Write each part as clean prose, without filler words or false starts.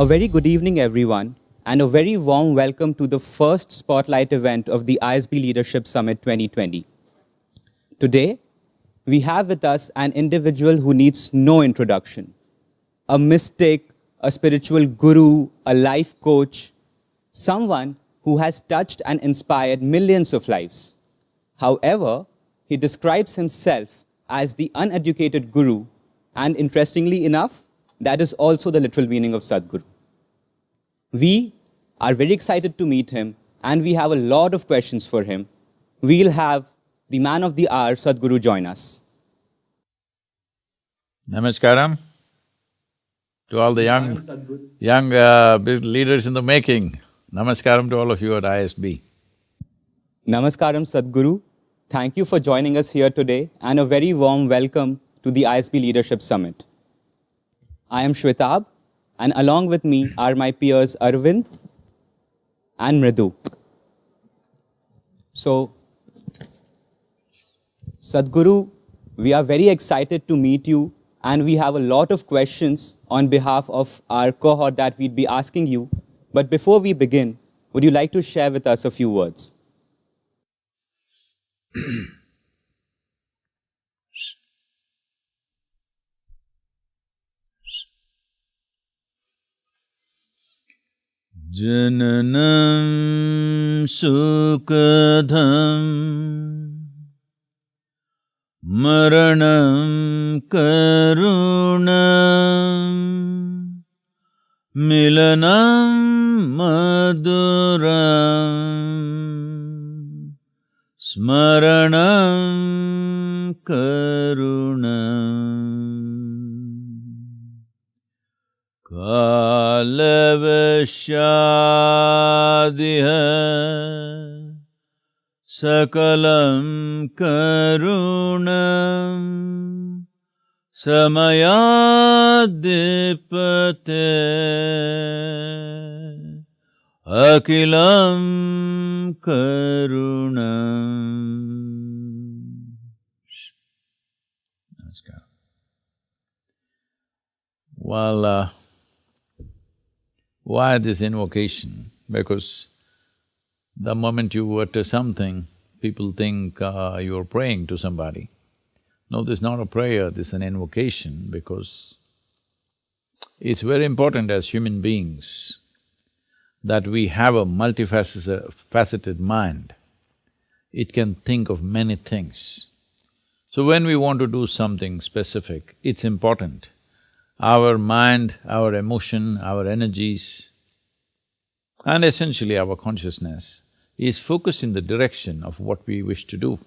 A very good evening, everyone, and a very warm welcome to the first Spotlight event of the ISB Leadership Summit 2020. Today, we have with us an individual who needs no introduction, a mystic, a spiritual guru, a life coach, someone who has touched and inspired millions of lives. However, he describes himself as the uneducated guru, and interestingly enough, that is also the literal meaning of Sadhguru. We are very excited to meet him, and we have a lot of questions for him. We'll have the man of the hour, Sadhguru, join us. Namaskaram to all the young leaders in the making. Namaskaram to all of you at ISB. Namaskaram, Sadhguru. Thank you for joining us here today, and a very warm welcome to the ISB Leadership Summit. I am Shwetab, and along with me are my peers Arvind and Mridu. So, Sadhguru, we are very excited to meet you, and we have a lot of questions on behalf of our cohort that we'd be asking you. But before we begin, would you like to share with us a few words? Jananam sukadham maranam karunam milanam maduram smaranam karunam kalavashadiha sakalam karunam samayadipate akilam karunam. Namaskar. Well, why this invocation? Because the moment you utter something, people think you're praying to somebody. No, this is not a prayer, this is an invocation, because it's very important as human beings that we have a multifaceted mind. It can think of many things. So when we want to do something specific, it's important. Our mind, our emotion, our energies, and essentially our consciousness is focused in the direction of what we wish to do.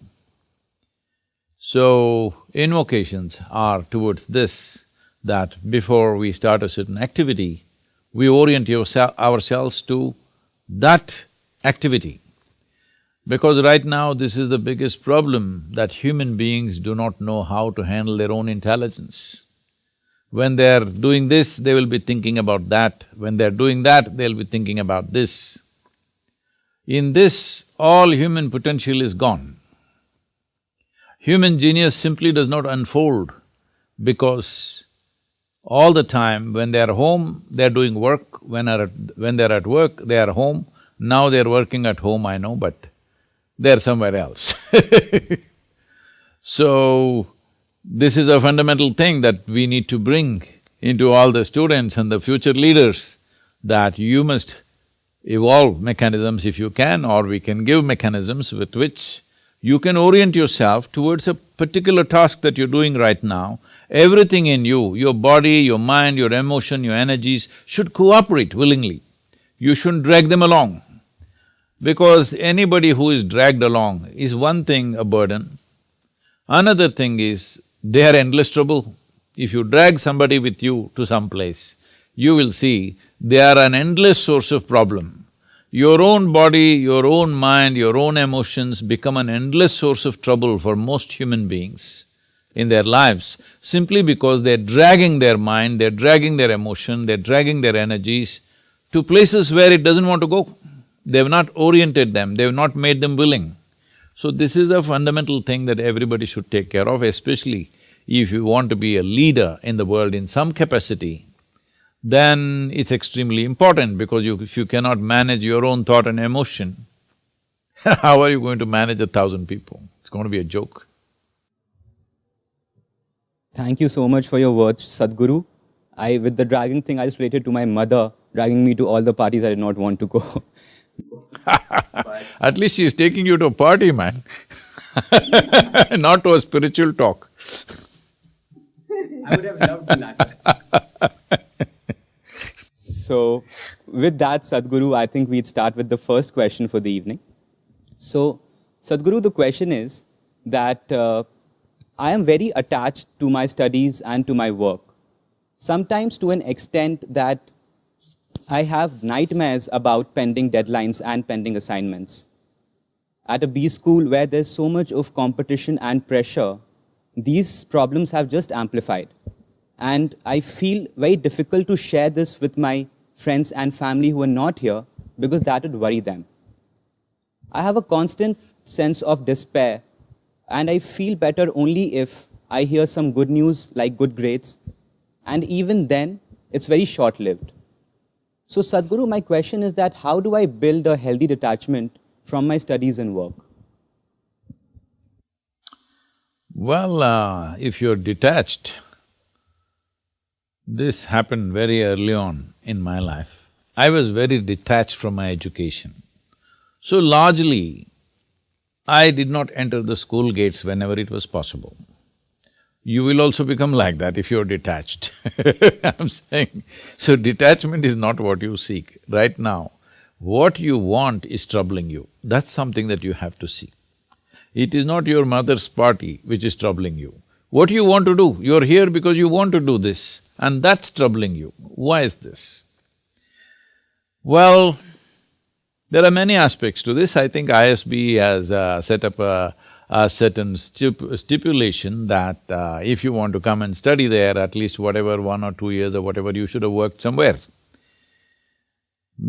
So, invocations are towards this, that before we start a certain activity, we orient ourselves to that activity. Because right now, this is the biggest problem, that human beings do not know how to handle their own intelligence. When they're doing this, they will be thinking about that. When they're doing that, they'll be thinking about this. In this, all human potential is gone. Human genius simply does not unfold because all the time when they're home, they're doing work, when they're at work, they are home. Now they're working at home, I know, but they're somewhere else. So, this is a fundamental thing that we need to bring into all the students and the future leaders, that you must evolve mechanisms if you can, or we can give mechanisms with which you can orient yourself towards a particular task that you're doing right now. Everything in you, your body, your mind, your emotion, your energies should cooperate willingly. You shouldn't drag them along. Because anybody who is dragged along is one thing a burden, another thing is they are endless trouble. If you drag somebody with you to some place, you will see they are an endless source of problem. Your own body, your own mind, your own emotions become an endless source of trouble for most human beings in their lives, simply because they're dragging their mind, they're dragging their emotion, they're dragging their energies to places where it doesn't want to go. They've not oriented them, they've not made them willing. So this is a fundamental thing that everybody should take care of, especially if you want to be a leader in the world in some capacity. then it's extremely important because if you cannot manage your own thought and emotion, how are you going to manage 1,000 people? It's going to be a joke. Thank you so much for your words, Sadhguru. With the dragging thing, I just related to my mother dragging me to all the parties I did not want to go. At least she's taking you to a party, man. Not to a spiritual talk. I would have loved that. So, with that, Sadhguru, I think we'd start with the first question for the evening. So, Sadhguru, the question is that I am very attached to my studies and to my work, sometimes to an extent that I have nightmares about pending deadlines and pending assignments. At a B school where there's so much of competition and pressure, these problems have just amplified. And I feel very difficult to share this with my friends and family who are not here because that would worry them. I have a constant sense of despair, and I feel better only if I hear some good news like good grades, and even then, it's very short-lived. So Sadhguru, my question is that how do I build a healthy detachment from my studies and work? Well, if you're detached, this happened very early on in my life. I was very detached from my education. So largely, I did not enter the school gates whenever it was possible. You will also become like that if you're detached. I'm saying, so detachment is not what you seek. Right now, what you want is troubling you. That's something that you have to see. It is not your mother's party which is troubling you. What you want to do, you're here because you want to do this, and that's troubling you. Why is this? Well, there are many aspects to this. I think ISB has set up a certain stipulation that if you want to come and study there, at least whatever 1 or 2 years or whatever, you should have worked somewhere.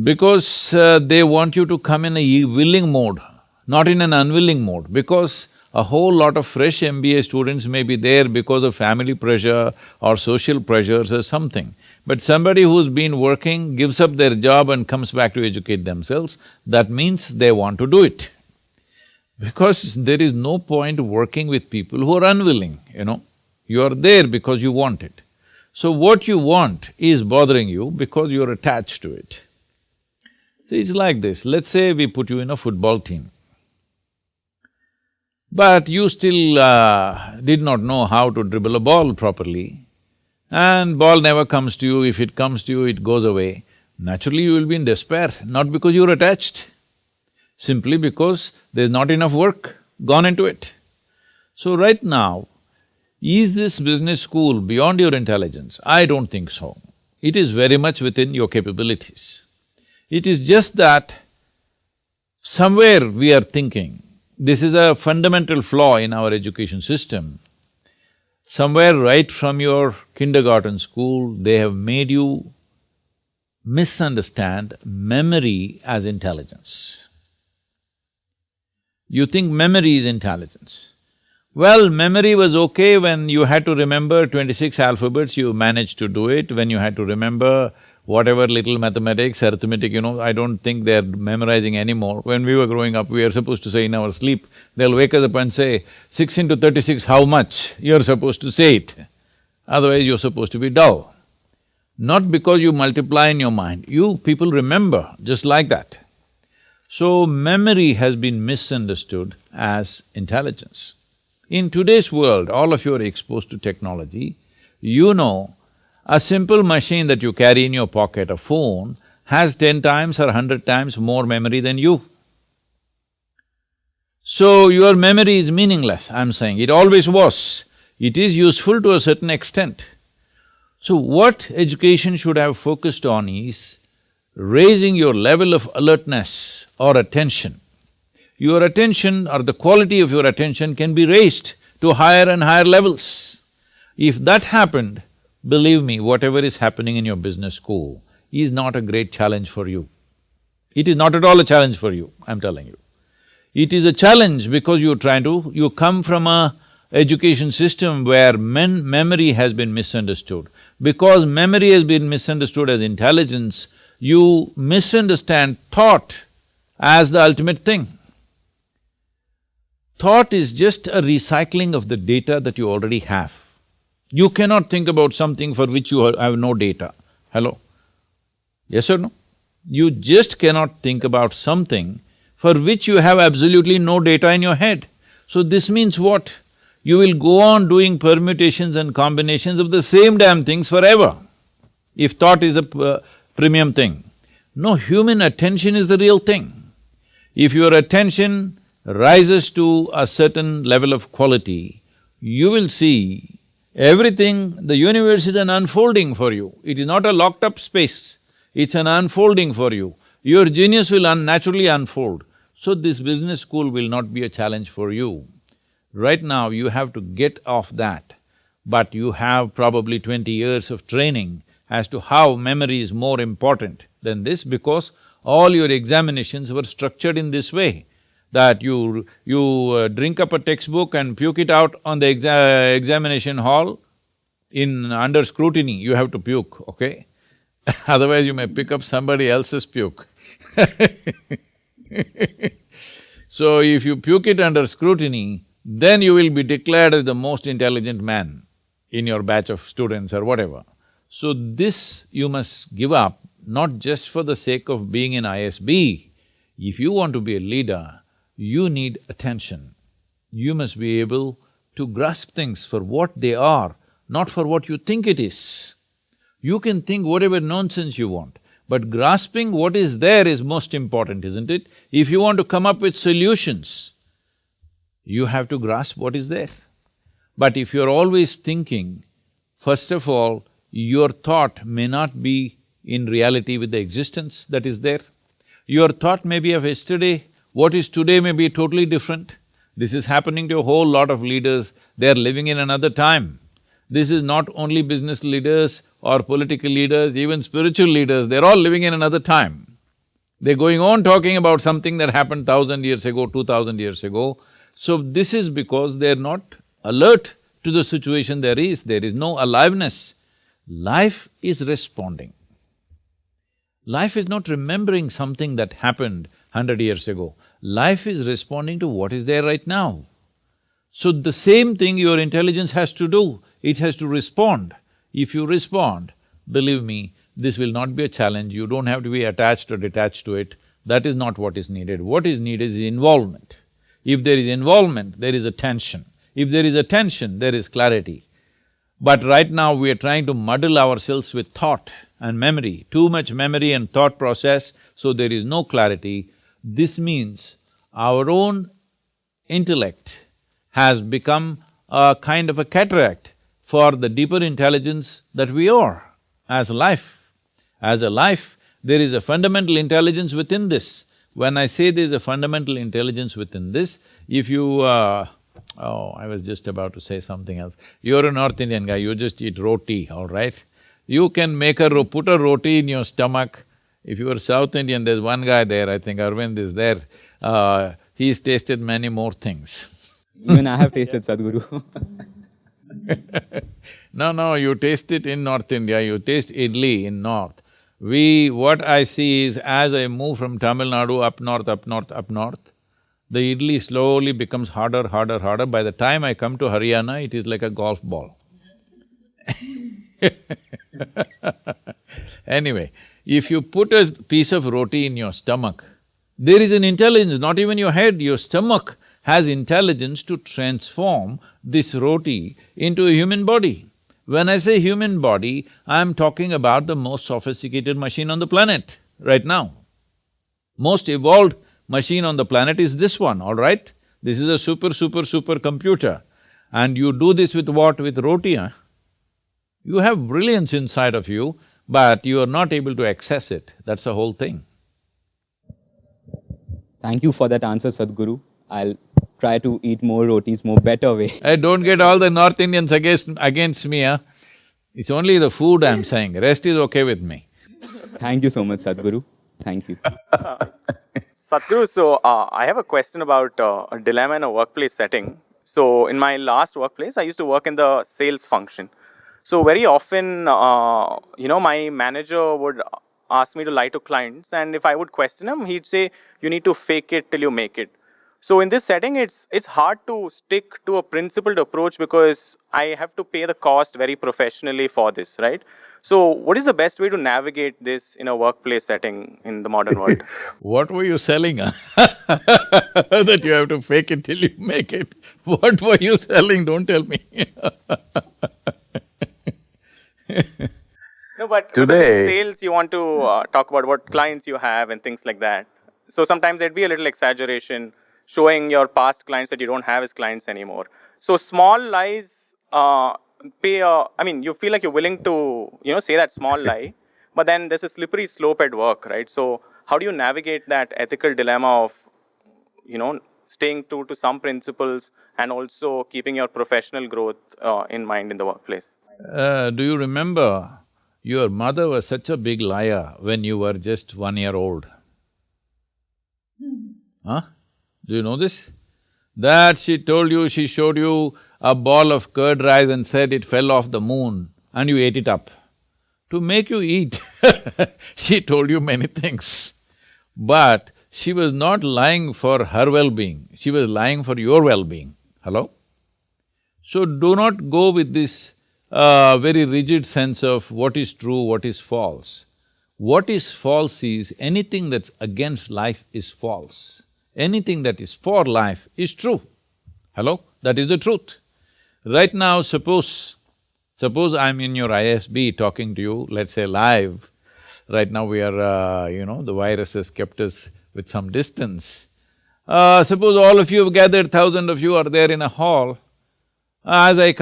Because they want you to come in a willing mode, not in an unwilling mode, because a whole lot of fresh MBA students may be there because of family pressure or social pressures or something. But somebody who's been working, gives up their job and comes back to educate themselves, that means they want to do it. Because there is no point working with people who are unwilling, you know. You are there because you want it. So what you want is bothering you because you're attached to it. So it's like this, let's say we put you in a football team. But you still did not know how to dribble a ball properly, and ball never comes to you. If it comes to you, it goes away. Naturally, you will be in despair, not because you're attached, simply because there's not enough work gone into it. So right now, is this business school beyond your intelligence? I don't think so. It is very much within your capabilities. It is just that somewhere we are thinking, this is a fundamental flaw in our education system. Somewhere right from your kindergarten school, they have made you misunderstand memory as intelligence. You think memory is intelligence. Well, memory was okay when you had to remember 26 alphabets, you managed to do it. When you had to remember whatever little mathematics, arithmetic, you know, I don't think they're memorizing anymore. When we were growing up, we were supposed to say in our sleep, they'll wake us up and say, 6 into 36, how much? You're supposed to say it. Otherwise, you're supposed to be dull. Not because you multiply in your mind, you people remember just like that. So, memory has been misunderstood as intelligence. In today's world, all of you are exposed to technology, you know a simple machine that you carry in your pocket, a phone, has 10 times or 100 times more memory than you. So, your memory is meaningless, I'm saying, it always was. It is useful to a certain extent. So, what education should have focused on is raising your level of alertness or attention. Your attention or the quality of your attention can be raised to higher and higher levels. If that happened, believe me, whatever is happening in your business school is not a great challenge for you. It is not at all a challenge for you, I'm telling you. It is a challenge because you come from a education system where memory has been misunderstood. Because memory has been misunderstood as intelligence, you misunderstand thought as the ultimate thing. Thought is just a recycling of the data that you already have. You cannot think about something for which you have no data. Hello? Yes or no? You just cannot think about something for which you have absolutely no data in your head. So this means what? You will go on doing permutations and combinations of the same damn things forever, if thought is a premium thing. No, human attention is the real thing. If your attention rises to a certain level of quality, you will see everything, the universe is an unfolding for you. It is not a locked up space, it's an unfolding for you. Your genius will naturally unfold. So this business school will not be a challenge for you. Right now, you have to get off that, but you have probably 20 years of training as to how memory is more important than this, because all your examinations were structured in this way, that you drink up a textbook and puke it out on the examination hall under scrutiny, you have to puke, okay? Otherwise you may pick up somebody else's puke. So if you puke it under scrutiny, then you will be declared as the most intelligent man in your batch of students or whatever. So this you must give up, not just for the sake of being in ISB. If you want to be a leader, you need attention. You must be able to grasp things for what they are, not for what you think it is. You can think whatever nonsense you want, but grasping what is there is most important, isn't it? If you want to come up with solutions, you have to grasp what is there. But if you're always thinking, first of all, your thought may not be in reality with the existence that is there. Your thought may be of yesterday, what is today may be totally different. This is happening to a whole lot of leaders, they're living in another time. This is not only business leaders or political leaders, even spiritual leaders, they're all living in another time. They're going on talking about something that happened 1,000 years ago, 2,000 years ago. So this is because they're not alert to the situation there is no aliveness. Life is responding. Life is not remembering something that happened 100 years ago. Life is responding to what is there right now. So the same thing your intelligence has to do, it has to respond. If you respond, believe me, this will not be a challenge, you don't have to be attached or detached to it. That is not what is needed. What is needed is involvement. If there is involvement, there is attention. If there is attention, there is clarity. But right now we are trying to muddle ourselves with thought and memory, too much memory and thought process, so there is no clarity. This means our own intellect has become a kind of a cataract for the deeper intelligence that we are as a life. As a life, there is a fundamental intelligence within this. When I say there is a fundamental intelligence within this, if you… I was just about to say something else. You're a North Indian guy, you just eat roti, all right? You can put a roti in your stomach. If you are South Indian, there's one guy there, I think Arvind is there, he's tasted many more things. Even I have tasted Sadhguru. No, you taste it in North India, you taste idli in North. What I see is, as I move from Tamil Nadu up north, the idli slowly becomes harder. By the time I come to Haryana, it is like a golf ball. Anyway, if you put a piece of roti in your stomach, there is an intelligence, not even your head, your stomach has intelligence to transform this roti into a human body. When I say human body, I'm talking about the most sophisticated machine on the planet right now. Most evolved machine on the planet is this one, all right? This is a super computer. And you do this with what? With roti, huh? You have brilliance inside of you, but you are not able to access it, that's the whole thing. Thank you for that answer, Sadhguru. I'll try to eat more rotis, more better way. Hey, don't get all the North Indians against me, huh? It's only the food I'm saying, rest is okay with me. Thank you so much, Sadhguru. Thank you. Sadhguru, so I have a question about a dilemma in a workplace setting. So in my last workplace, I used to work in the sales function. So very often, my manager would ask me to lie to clients, and if I would question him, he'd say, "You need to fake it till you make it." So in this setting, it's hard to stick to a principled approach because I have to pay the cost very professionally for this, right? So what is the best way to navigate this in a workplace setting in the modern world? What were you selling, huh? That you have to fake it till you make it. What were you selling? Don't tell me. No, but because in Today- sales you want to talk about what clients you have and things like that. So sometimes there'd be a little exaggeration, showing your past clients that you don't have as clients anymore. So small lies you feel like you're willing to, say that small lie, but then there's a slippery slope at work, right? So how do you navigate that ethical dilemma of, staying true to some principles and also keeping your professional growth in mind in the workplace? Do you remember your mother was such a big liar when you were just 1 year old? Huh? Do you know this? That she told you, she showed you a ball of curd rice and said it fell off the moon and you ate it up. To make you eat, she told you many things. But she was not lying for her well-being, she was lying for your well-being. Hello? So do not go with this very rigid sense of what is true, what is false. What is false is anything that's against life is false. Anything that is for life is true. Hello? That is the truth. Right now, suppose I'm in your ISB talking to you, let's say live. Right now we are, the virus has kept us with some distance. Suppose all of you have gathered, 1,000 of you are there in a hall. As I'm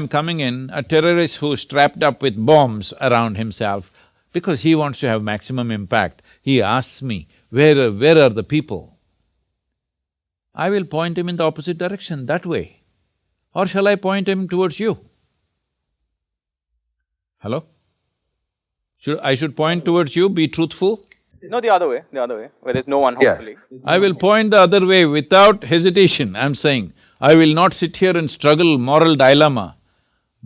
coming in, a terrorist who's strapped up with bombs around himself, because he wants to have maximum impact, he asks me, where are the people? I will point him in the opposite direction, that way. Or shall I point him towards you? Hello? I should point towards you, be truthful? No, the other way, where there's no one, hopefully. I will point the other way without hesitation, I'm saying. I will not sit here and struggle moral dilemma,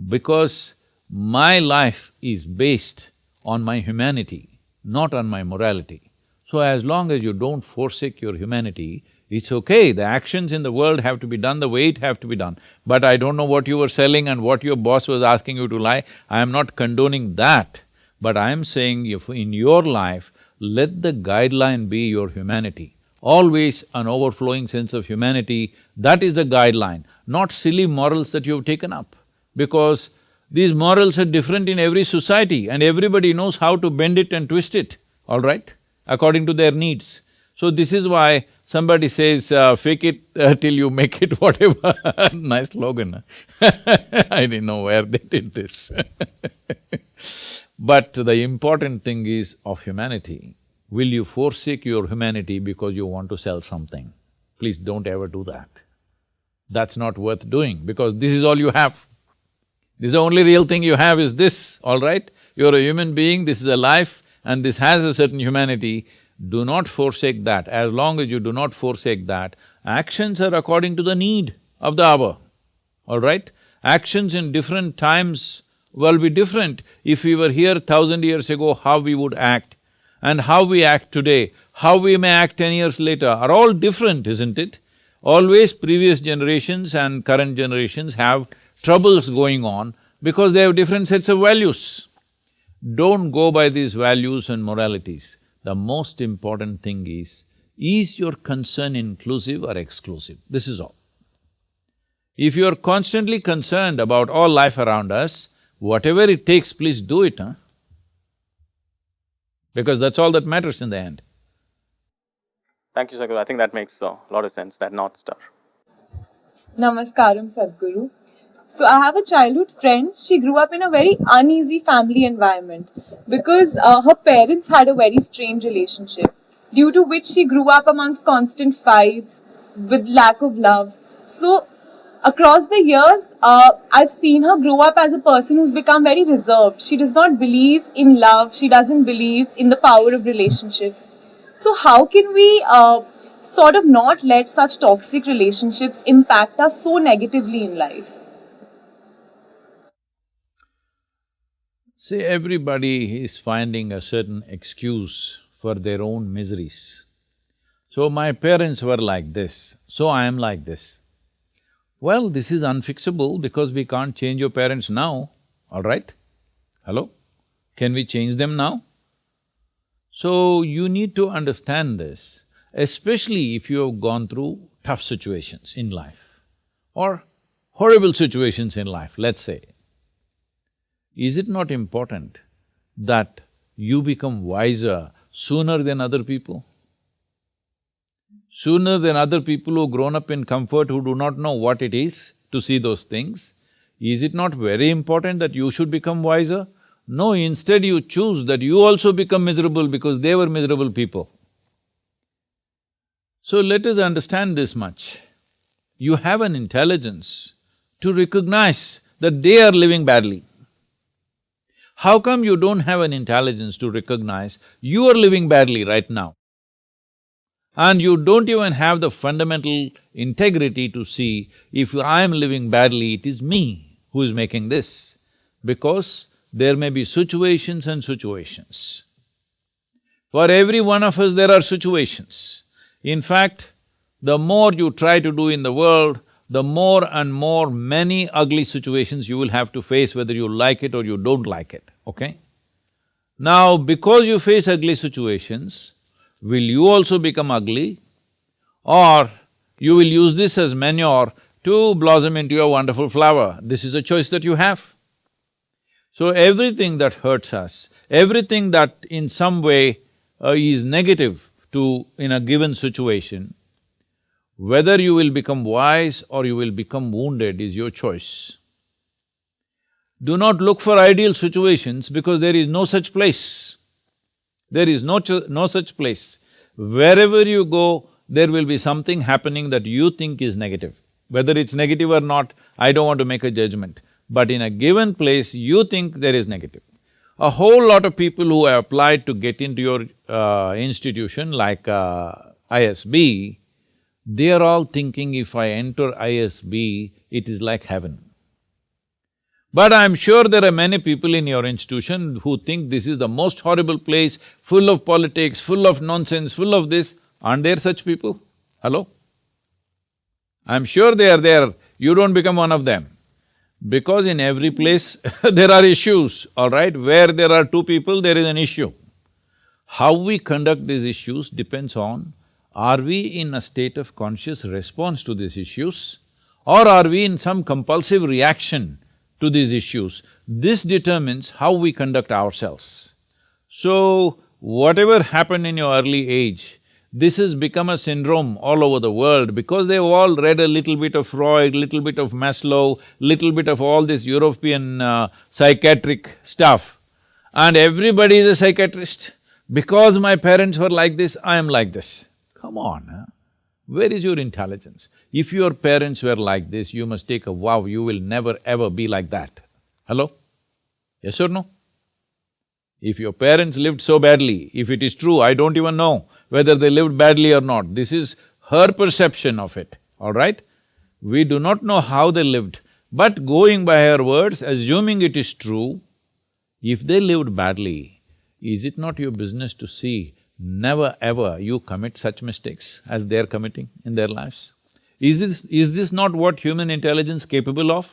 because my life is based on my humanity, not on my morality. So as long as you don't forsake your humanity, it's okay, the actions in the world have to be done the way it have to be done. But I don't know what you were selling and what your boss was asking you to lie, I am not condoning that. But I am saying if in your life, let the guideline be your humanity. Always an overflowing sense of humanity, that is the guideline, not silly morals that you've taken up. Because these morals are different in every society and everybody knows how to bend it and twist it, all right, according to their needs. So this is why somebody says, fake it till you make it, whatever. Nice slogan. I didn't know where they did this. But the important thing is of humanity. Will you forsake your humanity because you want to sell something? Please don't ever do that. That's not worth doing because this is all you have. This is the only real thing you have is this, all right? You're a human being, this is a life and this has a certain humanity. Do not forsake that. As long as you do not forsake that, actions are according to the need of the hour, all right? Actions in different times will be different. If we were here 1,000 years ago, how we would act, and how we act today, how we may act 10 years later are all different, isn't it? Always previous generations and current generations have troubles going on because they have different sets of values. Don't go by these values and moralities. The most important thing is your concern inclusive or exclusive? This is all. If you're constantly concerned about all life around us, whatever it takes, please do it, huh? Because that's all that matters in the end. Thank you, Sadhguru. I think that makes a lot of sense, that North Star. Namaskaram, Sadhguru. So I have a childhood friend. She grew up in a very uneasy family environment because her parents had a very strained relationship, due to which she grew up amongst constant fights with lack of love. So across the years, I've seen her grow up as a person who's become very reserved. She does not believe in love. She doesn't believe in the power of relationships. So how can we sort of not let such toxic relationships impact us so negatively in life? See, everybody is finding a certain excuse for their own miseries. So, my parents were like this, so I am like this. Well, this is unfixable because we can't change your parents now, all right? Hello? Can we change them now? So, you need to understand this, especially if you have gone through tough situations in life or horrible situations in life, let's say. Is it not important that you become wiser sooner than other people? Sooner than other people who've grown up in comfort, who do not know what it is to see those things? Is it not very important that you should become wiser? No, instead you choose that you also become miserable because they were miserable people. So let us understand this much. You have an intelligence to recognize that they are living badly. How come you don't have an intelligence to recognize you are living badly right now? And you don't even have the fundamental integrity to see if I am living badly, it is me who is making this. Because there may be situations and situations. For every one of us there are situations. In fact, the more you try to do in the world, the more and more many ugly situations you will have to face, whether you like it or you don't like it, okay? Now, because you face ugly situations, will you also become ugly? Or you will use this as manure to blossom into a wonderful flower? This is a choice that you have. So everything that hurts us, everything that in some way is negative in a given situation, whether you will become wise or you will become wounded is your choice. Do not look for ideal situations because there is no such place. There is no such place. Wherever you go, there will be something happening that you think is negative. Whether it's negative or not, I don't want to make a judgment. But in a given place, you think there is negative. A whole lot of people who have applied to get into your institution like ISB, they are all thinking if I enter ISB, it is like heaven. But I'm sure there are many people in your institution who think this is the most horrible place, full of politics, full of nonsense, full of this. Aren't there such people? Hello? I'm sure they are there, you don't become one of them. Because in every place there are issues, all right? Where there are two people, there is an issue. How we conduct these issues depends on, are we in a state of conscious response to these issues or are we in some compulsive reaction to these issues? This determines how we conduct ourselves. So, whatever happened in your early age, this has become a syndrome all over the world because they've all read a little bit of Freud, little bit of Maslow, little bit of all this European psychiatric stuff. And everybody is a psychiatrist. Because my parents were like this, I am like this. Come on, huh? Where is your intelligence? If your parents were like this, you must take a vow, you will never ever be like that. Hello? Yes or no? If your parents lived so badly, if it is true, I don't even know whether they lived badly or not. This is her perception of it, all right? We do not know how they lived, but going by her words, assuming it is true, if they lived badly, is it not your business to see never ever you commit such mistakes as they're committing in their lives? Is this not what human intelligence capable of?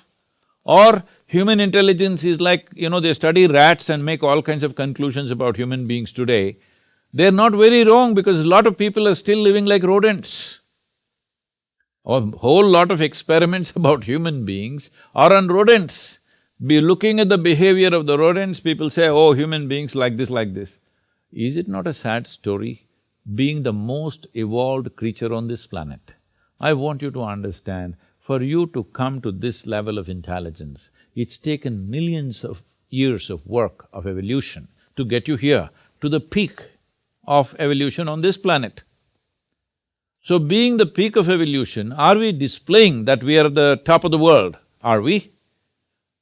Or human intelligence is like, they study rats and make all kinds of conclusions about human beings today. They're not very wrong because a lot of people are still living like rodents. A whole lot of experiments about human beings are on rodents. Be looking at the behavior of the rodents, people say, oh, human beings like this, like this. Is it not a sad story? Being the most evolved creature on this planet, I want you to understand, for you to come to this level of intelligence, it's taken millions of years of work, of evolution, to get you here, to the peak of evolution on this planet. So being the peak of evolution, are we displaying that we are at the top of the world? Are we?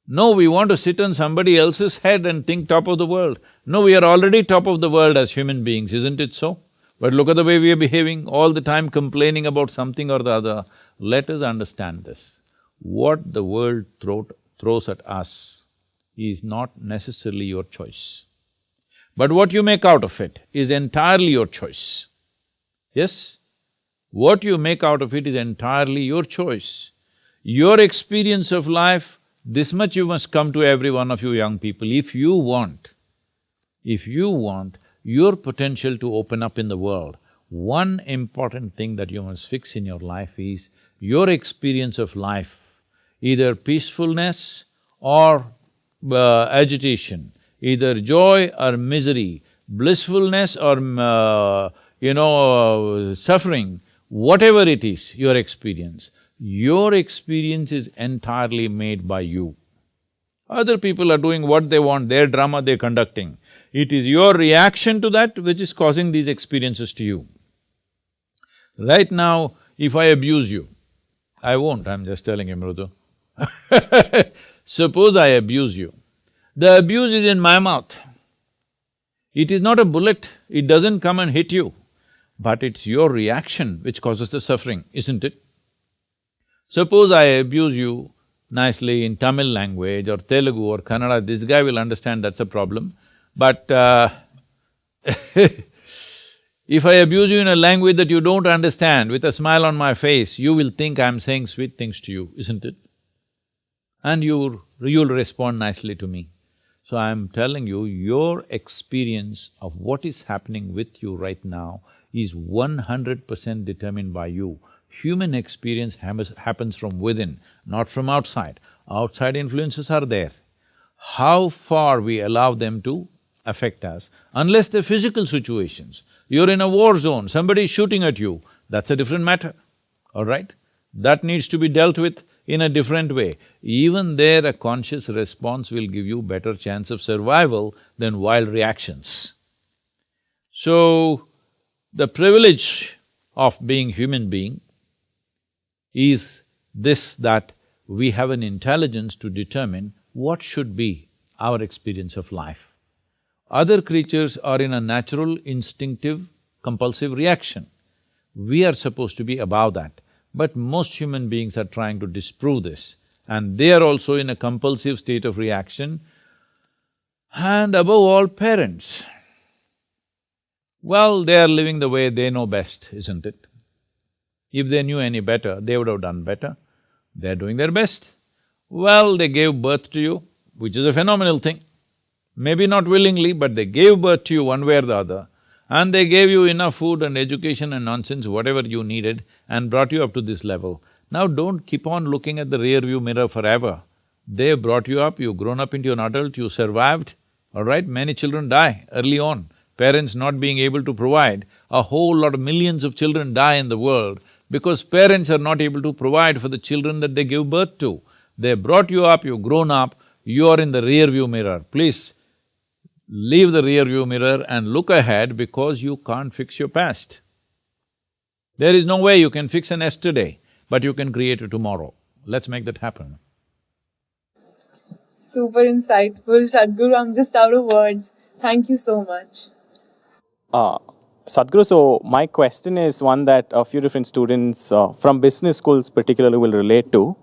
No, we want to sit on somebody else's head and think top of the world. No, we are already top of the world as human beings, isn't it so? But look at the way we are behaving, all the time complaining about something or the other. Let us understand this. What the world throws at us, is not necessarily your choice. But what you make out of it is entirely your choice. Yes? What you make out of it is entirely your choice. Your experience of life, this much you must come to every one of you young people. If you want your potential to open up in the world, one important thing that you must fix in your life is your experience of life, either peacefulness or agitation, either joy or misery, blissfulness or suffering, whatever it is, your experience is entirely made by you. Other people are doing what they want, their drama they're conducting. It is your reaction to that which is causing these experiences to you. Right now, if I abuse you, I won't, I'm just telling you, Mrudu. Suppose I abuse you, the abuse is in my mouth. It is not a bullet, it doesn't come and hit you, but it's your reaction which causes the suffering, isn't it? Suppose I abuse you nicely in Tamil language or Telugu or Kannada, this guy will understand that's a problem. But if I abuse you in a language that you don't understand, with a smile on my face, you will think I'm saying sweet things to you, isn't it? And you'll respond nicely to me. So I'm telling you, your experience of what is happening with you right now is 100% determined by you. Human experience happens from within, not from outside. Outside influences are there. How far we allow them to affect us, unless they're physical situations. You're in a war zone, somebody is shooting at you, that's a different matter, all right? That needs to be dealt with in a different way. Even there, a conscious response will give you better chance of survival than wild reactions. So, the privilege of being human being is this, that we have an intelligence to determine what should be our experience of life. Other creatures are in a natural, instinctive, compulsive reaction. We are supposed to be above that. But most human beings are trying to disprove this, and they are also in a compulsive state of reaction. And above all, parents. Well, they are living the way they know best, isn't it? If they knew any better, they would have done better. They're doing their best. Well, they gave birth to you, which is a phenomenal thing. Maybe not willingly, but they gave birth to you one way or the other, and they gave you enough food and education and nonsense, whatever you needed, and brought you up to this level. Now don't keep on looking at the rear view mirror forever. They brought you up, you've grown up into an adult, you survived, all right? Many children die early on, parents not being able to provide. A whole lot of millions of children die in the world because parents are not able to provide for the children that they give birth to. They brought you up, you've grown up, you are in the rear view mirror. Please, leave the rear view mirror and look ahead, because you can't fix your past. There is no way you can fix an yesterday, but you can create a tomorrow. Let's make that happen. Super insightful, Sadhguru. I'm just out of words. Thank you so much. Sadhguru, so my question is one that a few different students from business schools particularly will relate to,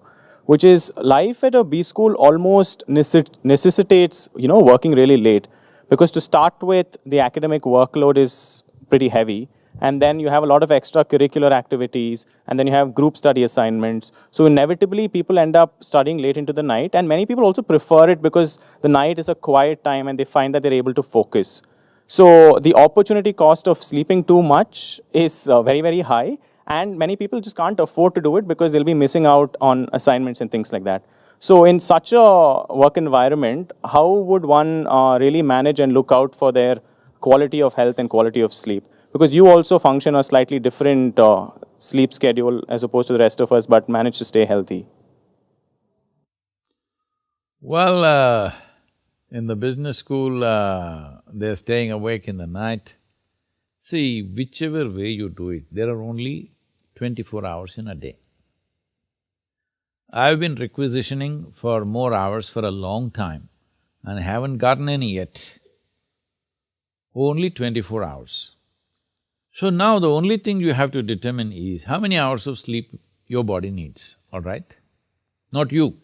which is life at a B school almost necessitates, working really late. Because to start with, the academic workload is pretty heavy, and then you have a lot of extracurricular activities, and then you have group study assignments. So inevitably, people end up studying late into the night, and many people also prefer it because the night is a quiet time and they find that they're able to focus. So the opportunity cost of sleeping too much is very, very high, and many people just can't afford to do it because they'll be missing out on assignments and things like that. So in such a work environment, how would one really manage and look out for their quality of health and quality of sleep? Because you also function a slightly different sleep schedule as opposed to the rest of us, but manage to stay healthy. Well, in the business school, they're staying awake in the night. See, whichever way you do it, there are only 24 hours in a day. I've been requisitioning for more hours for a long time and haven't gotten any yet. Only 24 hours. So now the only thing you have to determine is how many hours of sleep your body needs, all right? Not you.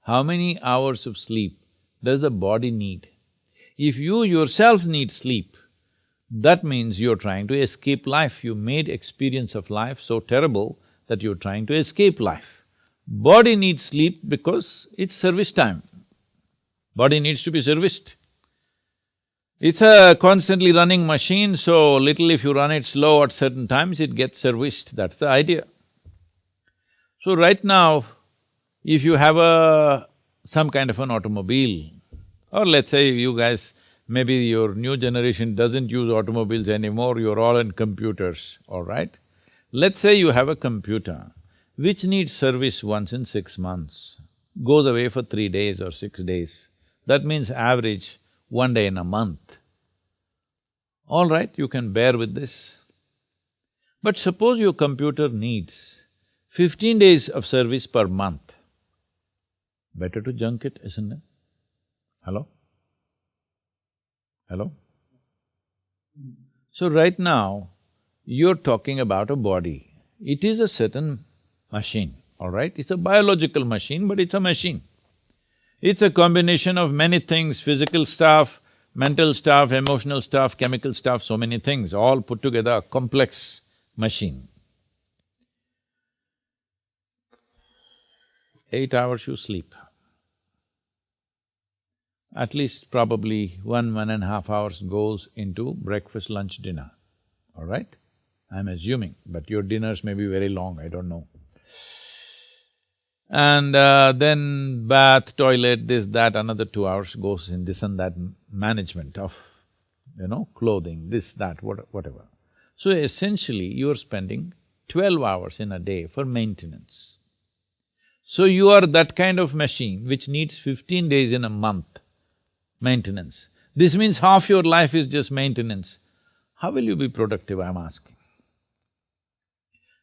How many hours of sleep does the body need? If you yourself need sleep, that means you're trying to escape life. You made experience of life so terrible that you're trying to escape life. Body needs sleep because it's service time. Body needs to be serviced. It's a constantly running machine, so little if you run it slow at certain times, it gets serviced, that's the idea. So right now, if you have some kind of an automobile, or let's say you guys, maybe your new generation doesn't use automobiles anymore, you're all in computers, all right? Let's say you have a computer which needs service once in 6 months, goes away for 3 days or 6 days. That means average 1 day in a month. All right, you can bear with this. But suppose your computer needs 15 days of service per month. Better to junk it, isn't it? Hello? Hello? So right now, you're talking about a body. It is a certain machine, all right? It's a biological machine, but it's a machine. It's a combination of many things, physical stuff, mental stuff, emotional stuff, chemical stuff, so many things, all put together, a complex machine. 8 hours you sleep. At least probably 1.5 hours goes into breakfast, lunch, dinner, all right? I'm assuming, but your dinners may be very long, I don't know. And then bath, toilet, this, that, another 2 hours goes in this and that management of, clothing, this, that, whatever. So essentially, you're spending 12 hours in a day for maintenance. So you are that kind of machine which needs 15 days in a month maintenance. This means half your life is just maintenance. How will you be productive, I'm asking?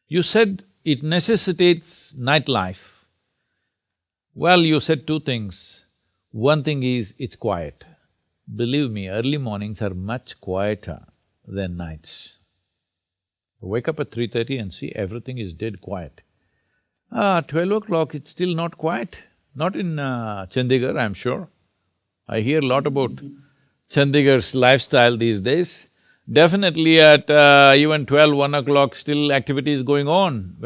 You said it necessitates nightlife. Well, you said 2 things. One thing is, it's quiet. Believe me, early mornings are much quieter than nights. Wake up at 3:30 and see everything is dead quiet. 12 o'clock, it's still not quiet. Not in Chandigarh, I'm sure. I hear a lot about Chandigarh's lifestyle these days. Definitely at even 12, 1 o'clock, still activity is going on,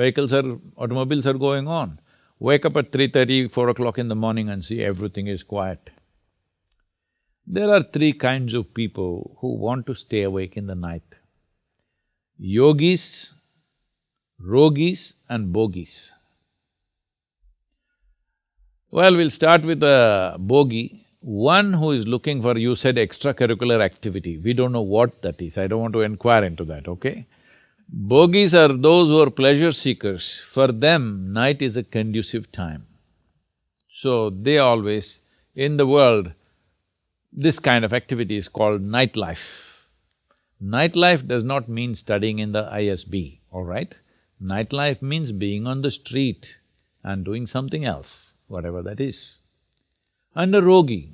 automobiles are going on. Wake up at 3:30, 4 o'clock in the morning and see everything is quiet. There are 3 kinds of people who want to stay awake in the night: yogis, rogis and bogis. Well, we'll start with a bogi. One who is looking for, you said extracurricular activity, we don't know what that is, I don't want to inquire into that, okay? Bogies are those who are pleasure seekers. For them, night is a conducive time. So they always… in the world, this kind of activity is called nightlife. Nightlife does not mean studying in the ISB, all right? Nightlife means being on the street and doing something else, whatever that is. And a rogi,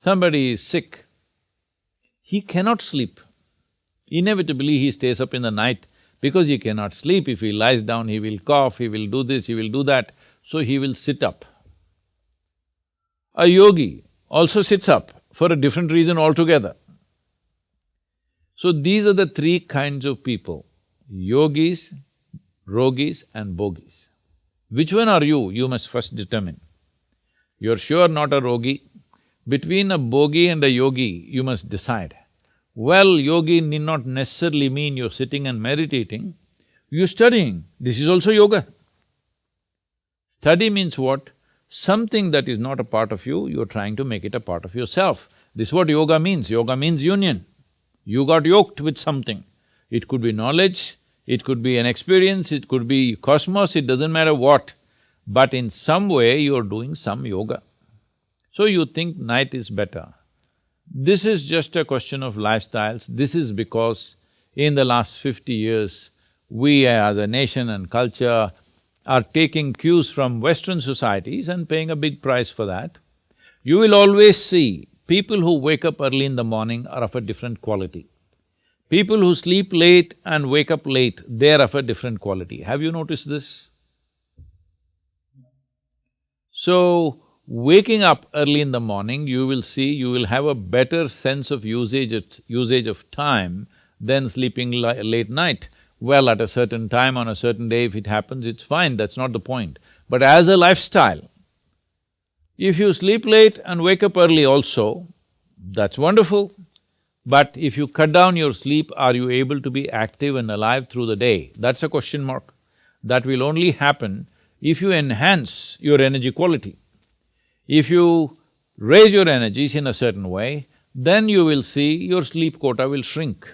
somebody is sick, he cannot sleep. Inevitably, he stays up in the night because he cannot sleep. If he lies down, he will cough, he will do this, he will do that, so he will sit up. A yogi also sits up for a different reason altogether. So these are the 3 kinds of people: yogis, rogis and bogis. Which one are you? You must first determine. You're sure not a rogi. Between a bogi and a yogi, you must decide. Well, yogi need not necessarily mean you're sitting and meditating, you're studying, this is also yoga. Study means what? Something that is not a part of you, you're trying to make it a part of yourself. This is what yoga means union. You got yoked with something. It could be knowledge, it could be an experience, it could be cosmos, it doesn't matter what, but in some way you're doing some yoga. So you think night is better. This is just a question of lifestyles. This is because in the last 50 years, we as a nation and culture are taking cues from Western societies and paying a big price for that. You will always see people who wake up early in the morning are of a different quality. People who sleep late and wake up late, they're of a different quality. Have you noticed this? So, waking up early in the morning, you will see you will have a better sense of usage of time than sleeping late night. Well, at a certain time on a certain day, if it happens, it's fine, that's not the point. But as a lifestyle, if you sleep late and wake up early also, that's wonderful. But if you cut down your sleep, are you able to be active and alive through the day? That's a question mark. That will only happen if you enhance your energy quality. If you raise your energies in a certain way, then you will see your sleep quota will shrink.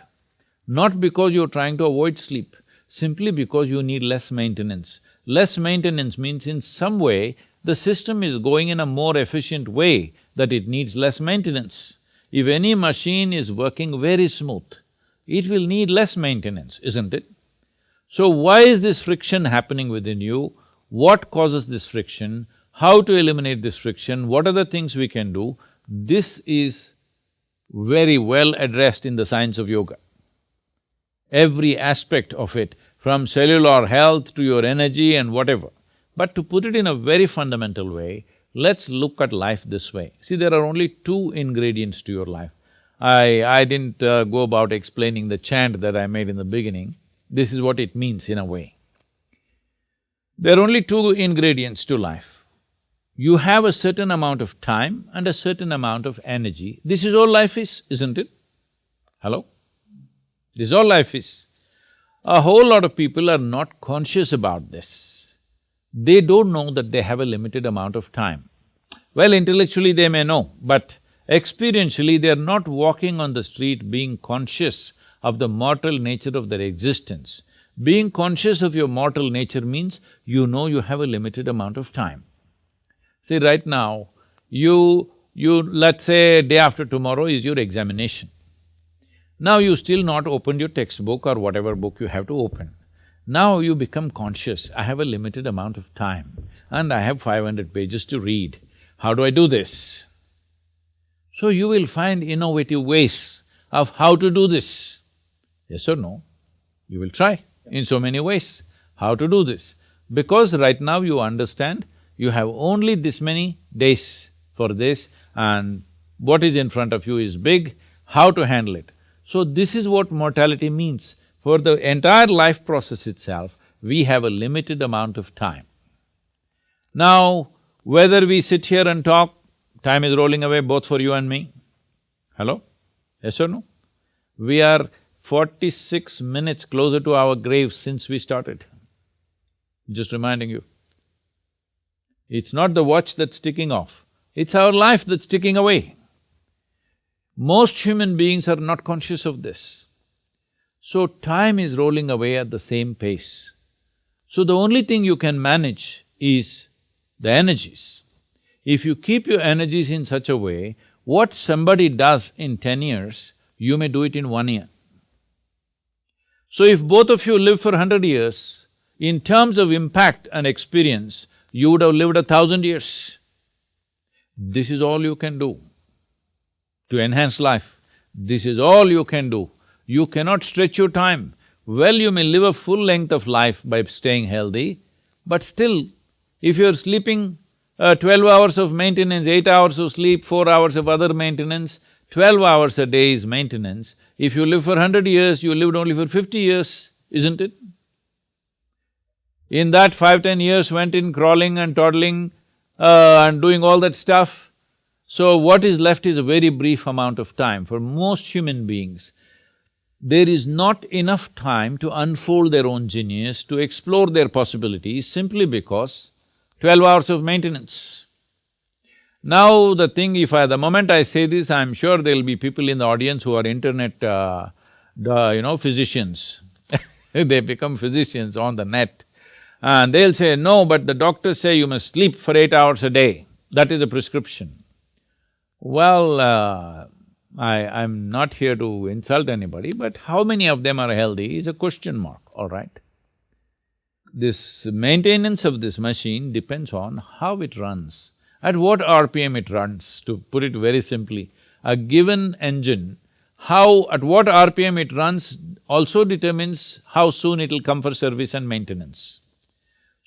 Not because you're trying to avoid sleep, simply because you need less maintenance. Less maintenance means in some way, the system is going in a more efficient way that it needs less maintenance. If any machine is working very smooth, it will need less maintenance, isn't it? So why is this friction happening within you? What causes this friction? How to eliminate this friction? What are the things we can do? This is very well addressed in the science of yoga. Every aspect of it, from cellular health to your energy and whatever. But to put it in a very fundamental way, let's look at life this way. See, there are only two ingredients to your life. I didn't go about explaining the chant that I made in the beginning. This is what it means in a way. There are only two ingredients to life. You have a certain amount of time and a certain amount of energy. This is all life is, isn't it? Hello? This is all life is. A whole lot of people are not conscious about this. They don't know that they have a limited amount of time. Well, intellectually they may know, but experientially they are not walking on the street being conscious of the mortal nature of their existence. Being conscious of your mortal nature means you know you have a limited amount of time. See, right now, let's say day after tomorrow is your examination. Now you still not opened your textbook or whatever book you have to open. Now you become conscious, I have a limited amount of time and I have 500 pages to read. How do I do this? So you will find innovative ways of how to do this. Yes or no? You will try in so many ways how to do this. Because right now you understand you have only this many days for this and what is in front of you is big, how to handle it. So this is what mortality means. For the entire life process itself, we have a limited amount of time. Now, whether we sit here and talk, time is rolling away both for you and me. Hello? Yes or no? We are 46 minutes closer to our graves since we started. Just reminding you. It's not the watch that's ticking off, it's our life that's ticking away. Most human beings are not conscious of this. So time is rolling away at the same pace. So the only thing you can manage is the energies. If you keep your energies in such a way, what somebody does in 10 years, you may do it in 1 year. So if both of you live for 100 years, in terms of impact and experience, you would have lived 1,000 years. This is all you can do to enhance life. This is all you can do. You cannot stretch your time. Well, you may live a full length of life by staying healthy, but still, if you're sleeping 12 hours of maintenance, 8 hours of sleep, 4 hours of other maintenance, 12 hours a day is maintenance. If you live for 100 years, you lived only for 50 years, isn't it? In that 5–10 years went in crawling and toddling and doing all that stuff. So what is left is a very brief amount of time. For most human beings, there is not enough time to unfold their own genius, to explore their possibilities simply because 12 hours of maintenance. Now the thing, the moment I say this, I'm sure there'll be people in the audience who are internet, physicians. They become physicians on the net. And they'll say, no, but the doctors say you must sleep for 8 hours a day. That is a prescription. Well, I'm not here to insult anybody, but how many of them are healthy is a question mark, all right? This maintenance of this machine depends on how it runs, at what RPM it runs, to put it very simply. A given engine, at what RPM it runs also determines how soon it'll come for service and maintenance.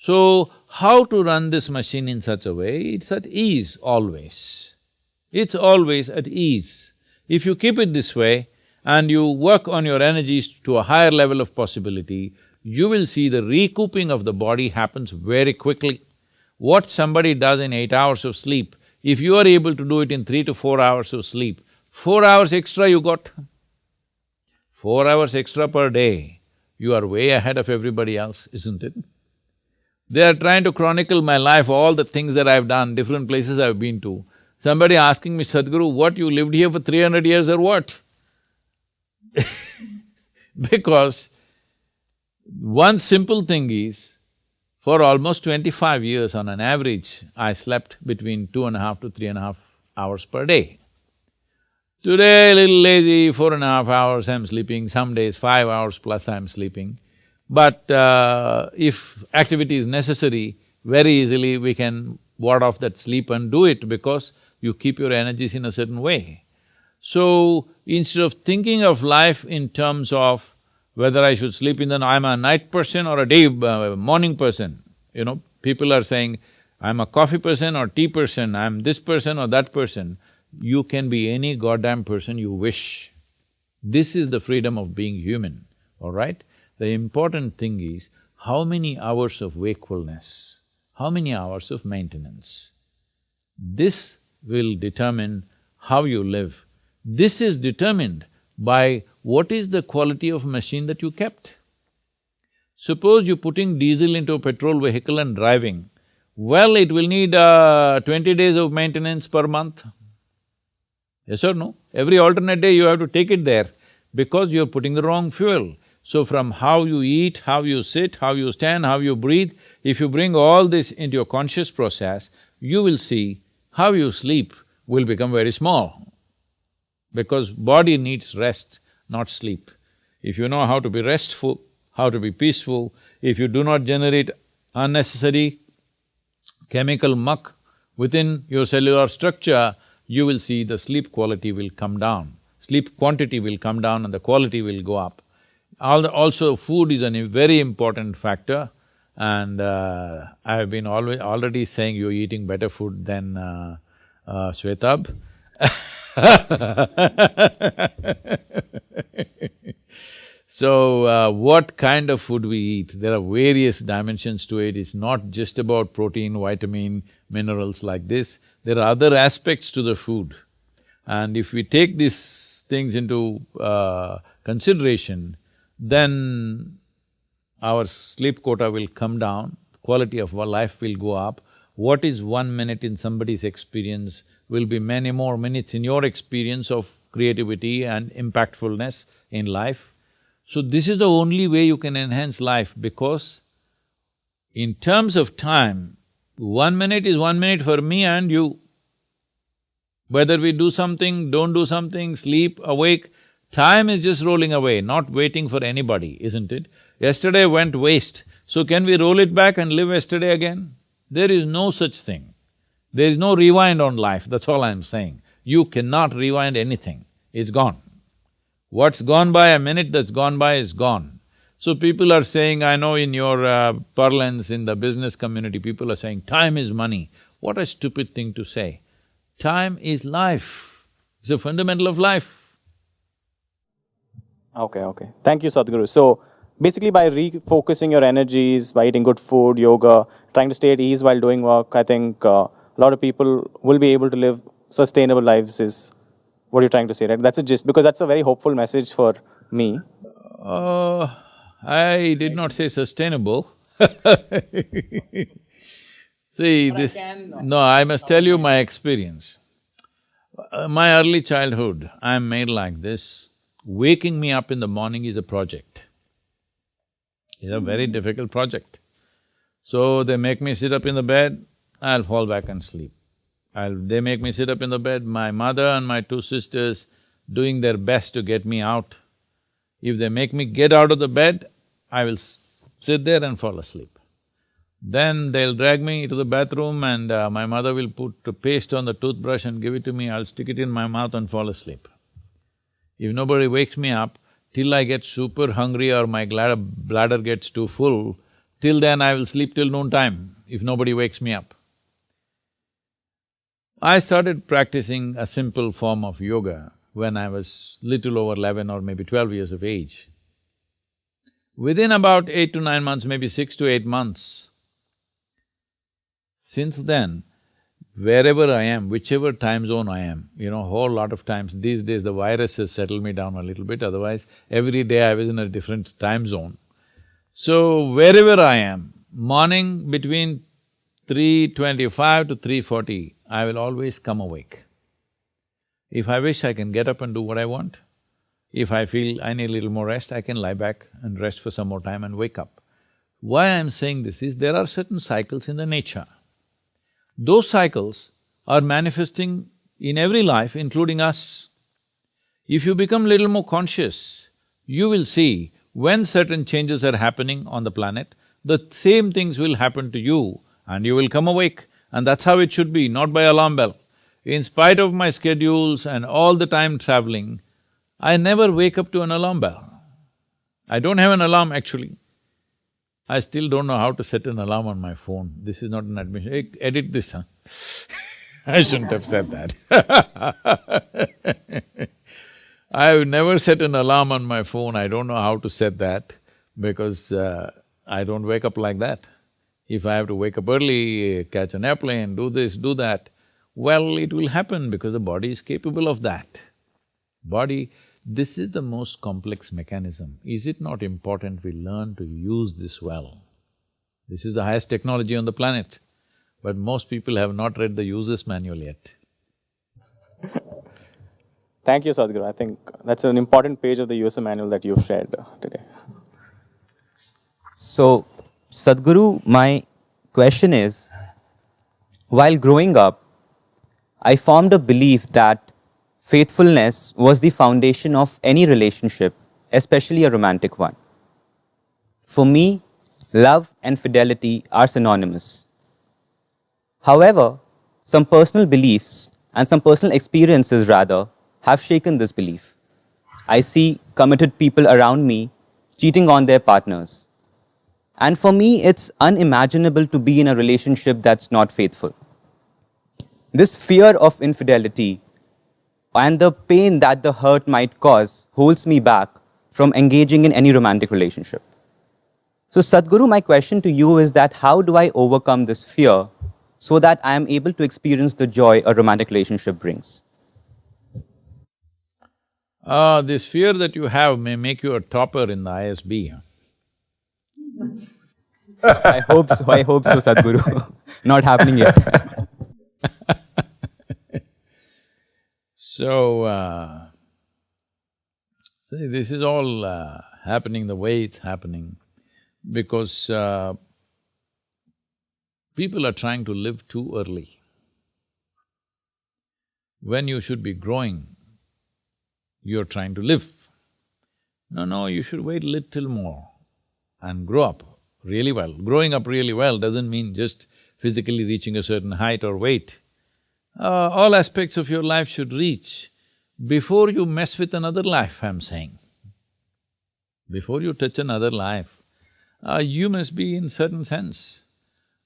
So, how to run this machine in such a way? It's at ease always. It's always at ease. If you keep it this way and you work on your energies to a higher level of possibility, you will see the recouping of the body happens very quickly. What somebody does in 8 hours of sleep, if you are able to do it in 3 to 4 hours of sleep, 4 hours extra you got. 4 hours extra per day, you are way ahead of everybody else, isn't it? They are trying to chronicle my life, all the things that I've done, different places I've been to. Somebody asking me, Sadhguru, what, you lived here for 300 years or what? Because one simple thing is, for almost 25 years on an average, I slept between 2.5 to 3.5 hours per day. Today, a little lazy, 4.5 hours I'm sleeping, some days 5 hours plus I'm sleeping. But if activity is necessary, very easily we can ward off that sleep and do it because you keep your energies in a certain way. So, instead of thinking of life in terms of whether I should sleep in the… I'm a night person or a day… morning person, you know, people are saying, I'm a coffee person or tea person, I'm this person or that person. You can be any goddamn person you wish. This is the freedom of being human, all right? The important thing is, how many hours of wakefulness, how many hours of maintenance. This will determine how you live. This is determined by what is the quality of machine that you kept. Suppose you're putting diesel into a petrol vehicle and driving, well, it will need 20 days of maintenance per month. Yes or no? Every alternate day you have to take it there because you're putting the wrong fuel. So from how you eat, how you sit, how you stand, how you breathe, if you bring all this into your conscious process, you will see how you sleep will become very small. Because body needs rest, not sleep. If you know how to be restful, how to be peaceful, if you do not generate unnecessary chemical muck within your cellular structure, you will see the sleep quality will come down. Sleep quantity will come down and the quality will go up. Also, food is a very important factor and I have been already saying you're eating better food than Shwetab. So, what kind of food we eat, there are various dimensions to it. It's not just about protein, vitamin, minerals like this. There are other aspects to the food. And if we take these things into consideration, then our sleep quota will come down, quality of our life will go up. What is 1 minute in somebody's experience will be many more minutes in your experience of creativity and impactfulness in life. So this is the only way you can enhance life because in terms of time, 1 minute is 1 minute for me and you. Whether we do something, don't do something, sleep, awake, time is just rolling away, not waiting for anybody, isn't it? Yesterday went waste, so can we roll it back and live yesterday again? There is no such thing. There is no rewind on life, that's all I'm saying. You cannot rewind anything, it's gone. What's gone by, a minute that's gone by is gone. So people are saying, I know in your parlance in the business community, people are saying, time is money. What a stupid thing to say. Time is life, it's a fundamental of life. Okay. Thank you, Sadhguru. So, basically by refocusing your energies, by eating good food, yoga, trying to stay at ease while doing work, I think a lot of people will be able to live sustainable lives is what you're trying to say, right? That's a gist, because that's a very hopeful message for me. I did not say sustainable. See, this… No, I must tell you my experience. My early childhood, I'm made like this. Waking me up in the morning is a project. It's a very difficult project. So they make me sit up in the bed, I'll fall back and sleep. They make me sit up in the bed, my mother and my 2 sisters doing their best to get me out. If they make me get out of the bed, I will sit there and fall asleep. Then they'll drag me to the bathroom and my mother will put a paste on the toothbrush and give it to me, I'll stick it in my mouth and fall asleep. If nobody wakes me up, till I get super hungry or my bladder gets too full, Till then I will sleep till noontime if nobody wakes me up. I started practicing a simple form of yoga when I was little over 11 or maybe 12 years of age. Within about 8 to 9 months, maybe 6 to 8 months, since then, wherever I am, whichever time zone I am, a whole lot of times, these days the virus has settled me down a little bit, otherwise every day I was in a different time zone. So, wherever I am, morning between 3:25 to 3:40, I will always come awake. If I wish, I can get up and do what I want. If I feel I need a little more rest, I can lie back and rest for some more time and wake up. Why I'm saying this is, there are certain cycles in the nature. Those cycles are manifesting in every life, including us. If you become little more conscious, you will see when certain changes are happening on the planet, the same things will happen to you and you will come awake, and that's how it should be, not by alarm bell. In spite of my schedules and all the time traveling, I never wake up to an alarm bell. I don't have an alarm actually. I still don't know how to set an alarm on my phone. This is not an admission. Hey, edit this, huh? I shouldn't have said that. I've never set an alarm on my phone. I don't know how to set that because I don't wake up like that. If I have to wake up early, catch an airplane, do this, do that, well, it will happen because the body is capable of that. This is the most complex mechanism. Is it not important we learn to use this well? This is the highest technology on the planet, but most people have not read the user's manual yet. Thank you, Sadhguru. I think that's an important page of the user manual that you've shared today. So, Sadhguru, my question is, while growing up, I formed a belief that faithfulness was the foundation of any relationship, especially a romantic one. For me, love and fidelity are synonymous. However, some personal beliefs and some personal experiences rather have shaken this belief. I see committed people around me cheating on their partners. And for me, it's unimaginable to be in a relationship that's not faithful. This fear of infidelity and the pain that the hurt might cause holds me back from engaging in any romantic relationship. So Sadhguru, my question to you is that how do I overcome this fear so that I am able to experience the joy a romantic relationship brings? This fear that you have may make you a topper in the ISB, huh? I hope so, Sadhguru. Not happening yet. So, see, this is all happening the way it's happening because people are trying to live too early. When you should be growing, you're trying to live. No, you should wait little more and grow up really well. Growing up really well doesn't mean just physically reaching a certain height or weight. All aspects of your life should reach before you mess with another life, I'm saying. Before you touch another life, you must be in certain sense.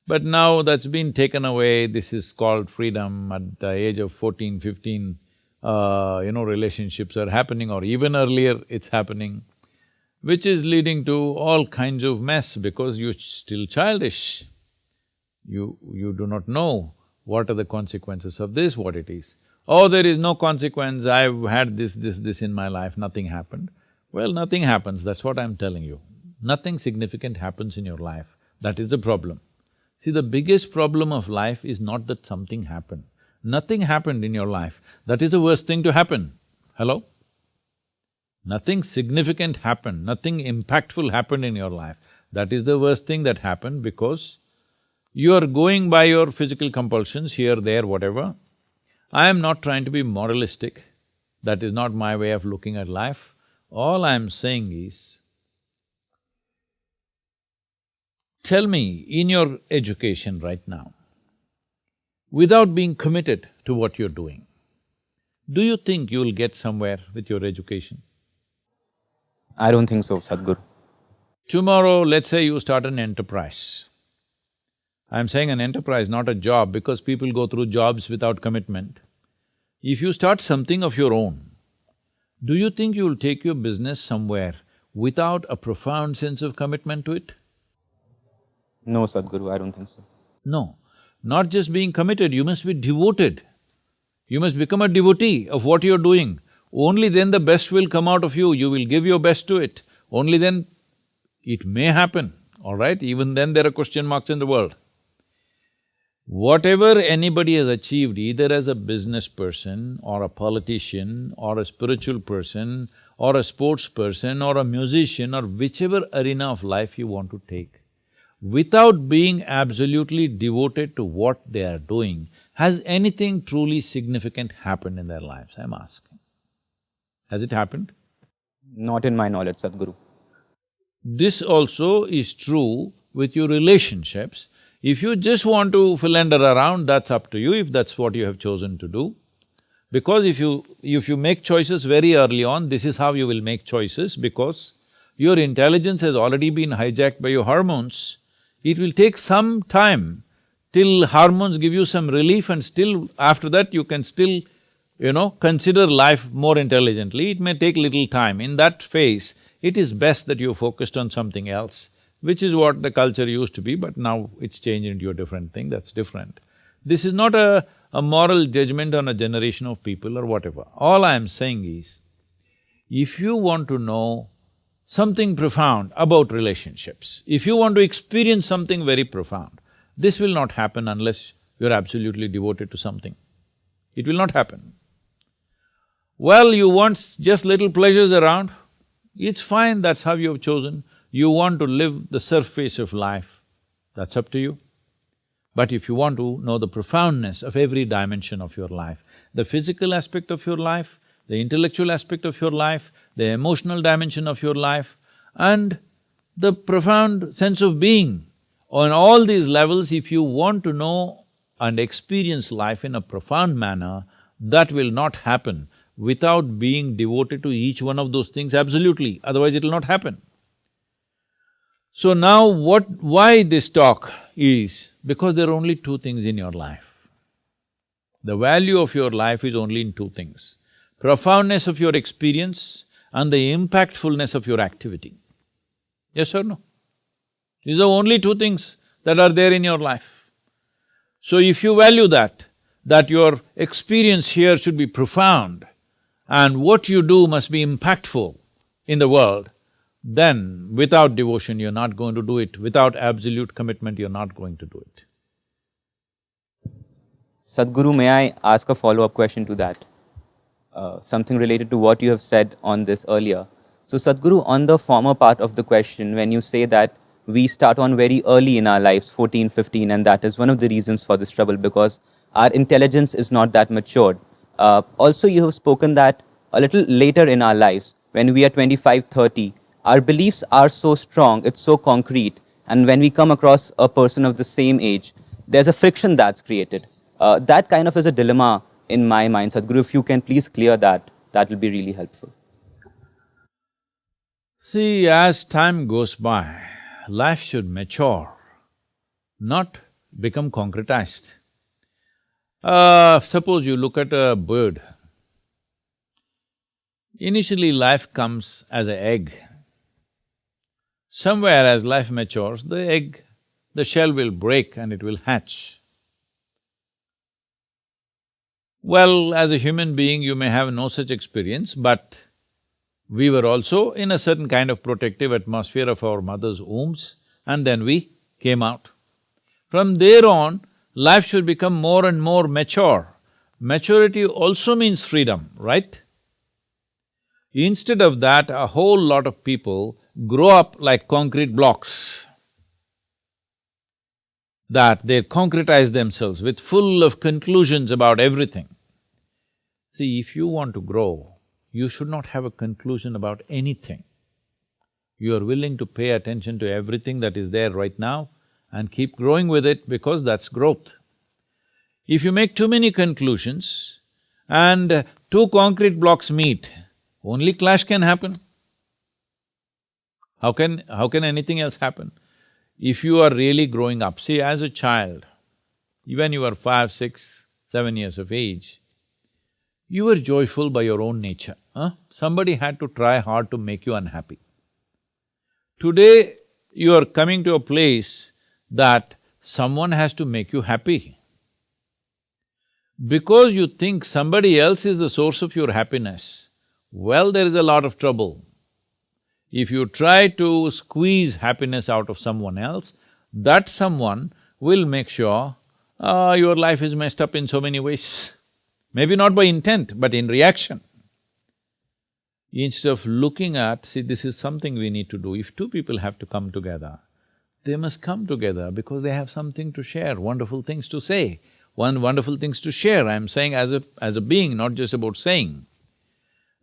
But now that's been taken away, this is called freedom. At the age of 14, 15, relationships are happening, or even earlier it's happening, which is leading to all kinds of mess because you're still childish. You do not know what are the consequences of this, what it is. Oh, there is no consequence, I've had this in my life, nothing happened. Well, nothing happens, that's what I'm telling you. Nothing significant happens in your life, that is the problem. See, the biggest problem of life is not that something happened. Nothing happened in your life, that is the worst thing to happen. Hello? Nothing significant happened, nothing impactful happened in your life. That is the worst thing that happened because you are going by your physical compulsions here, there, whatever. I am not trying to be moralistic, that is not my way of looking at life. All I am saying is, tell me, in your education right now, without being committed to what you're doing, do you think you'll get somewhere with your education? I don't think so, Sadhguru. Tomorrow, let's say you start an enterprise. I'm saying an enterprise, not a job, because people go through jobs without commitment. If you start something of your own, do you think you'll take your business somewhere without a profound sense of commitment to it? No, Sadhguru, I don't think so. No. Not just being committed, you must be devoted. You must become a devotee of what you're doing. Only then the best will come out of you, you will give your best to it. Only then it may happen, all right? Even then there are question marks in the world. Whatever anybody has achieved, either as a business person or a politician or a spiritual person or a sports person or a musician or whichever arena of life you want to take, without being absolutely devoted to what they are doing, has anything truly significant happened in their lives, I'm asking? Has it happened? Not in my knowledge, Sadhguru. This also is true with your relationships. If you just want to philander around, that's up to you, if that's what you have chosen to do. Because if you make choices very early on, this is how you will make choices, because your intelligence has already been hijacked by your hormones. It will take some time till hormones give you some relief, and still after that you can still, consider life more intelligently. It may take little time. In that phase, it is best that you're focused on something else, which is what the culture used to be, but now it's changed into a different thing, that's different. This is not a moral judgment on a generation of people or whatever. All I'm saying is, if you want to know something profound about relationships, if you want to experience something very profound, this will not happen unless you're absolutely devoted to something. It will not happen. Well, you want just little pleasures around, it's fine, that's how you have chosen. You want to live the surface of life, that's up to you. But if you want to know the profoundness of every dimension of your life, the physical aspect of your life, the intellectual aspect of your life, the emotional dimension of your life, and the profound sense of being, on all these levels, if you want to know and experience life in a profound manner, that will not happen without being devoted to each one of those things absolutely, otherwise it will not happen. So now why this talk is, because there are only two things in your life. The value of your life is only in two things: profoundness of your experience and the impactfulness of your activity. Yes or no? These are only two things that are there in your life. So if you value that your experience here should be profound and what you do must be impactful in the world, then without devotion you're not going to do it, without absolute commitment you're not going to do it. Sadhguru, may I ask a follow-up question to that? Something related to what you have said on this earlier. So Sadhguru, on the former part of the question, when you say that we start on very early in our lives, 14, 15, and that is one of the reasons for this trouble because our intelligence is not that matured. Also, you have spoken that a little later in our lives, when we are 25, 30, our beliefs are so strong, it's so concrete, and when we come across a person of the same age, there's a friction that's created. That kind of is a dilemma in my mind. Sadhguru, if you can please clear that, that will be really helpful. See, as time goes by, life should mature, not become concretized. Suppose you look at a bird. Initially life comes as an egg. Somewhere as life matures, the shell will break and it will hatch. Well, as a human being you may have no such experience, but we were also in a certain kind of protective atmosphere of our mother's wombs, and then we came out. From there on, life should become more and more mature. Maturity also means freedom, right? Instead of that, a whole lot of people grow up like concrete blocks, that they concretize themselves with full of conclusions about everything. See, if you want to grow, you should not have a conclusion about anything. You are willing to pay attention to everything that is there right now and keep growing with it because that's growth. If you make too many conclusions and two concrete blocks meet, only clash can happen. How can anything else happen? If you are really growing up, see, as a child, when you were 5, 6, 7 years of age, you were joyful by your own nature, huh? Somebody had to try hard to make you unhappy. Today, you are coming to a place that someone has to make you happy. Because you think somebody else is the source of your happiness, well, there is a lot of trouble. If you try to squeeze happiness out of someone else, that someone will make sure, your life is messed up in so many ways. Maybe not by intent, but in reaction. Instead of looking at, see, this is something we need to do. If two people have to come together, they must come together because they have something to share, wonderful things to say, wonderful things to share. I'm saying as a being, not just about saying.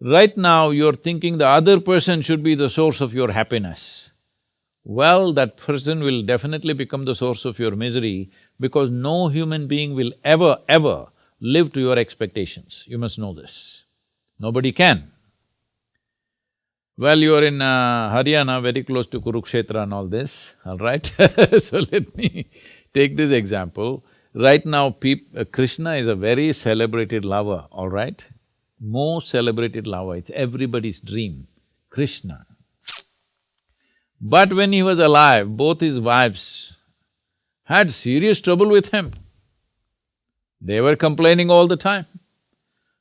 Right now, you're thinking the other person should be the source of your happiness. Well, that person will definitely become the source of your misery because no human being will ever live to your expectations. You must know this. Nobody can. Well, you're in Haryana, very close to Kurukshetra and all this, all right? So let me take this example. Right now, Krishna is a very celebrated lover, all right? Most celebrated lover, it's everybody's dream, Krishna. But when he was alive, both his wives had serious trouble with him. They were complaining all the time.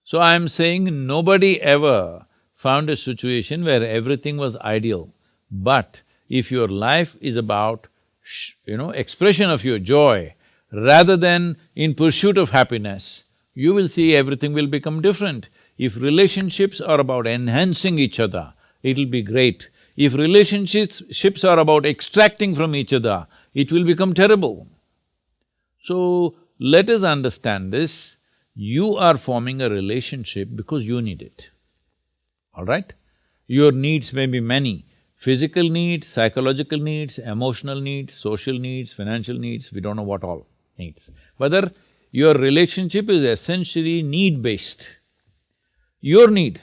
So I'm saying nobody ever found a situation where everything was ideal. But if your life is about, expression of your joy, rather than in pursuit of happiness, you will see everything will become different. If relationships are about enhancing each other, it'll be great. If relationships are about extracting from each other, it will become terrible. So, let us understand this. You are forming a relationship because you need it, all right? Your needs may be many, physical needs, psychological needs, emotional needs, social needs, financial needs, we don't know what all needs. Whether your relationship is essentially need-based, your need.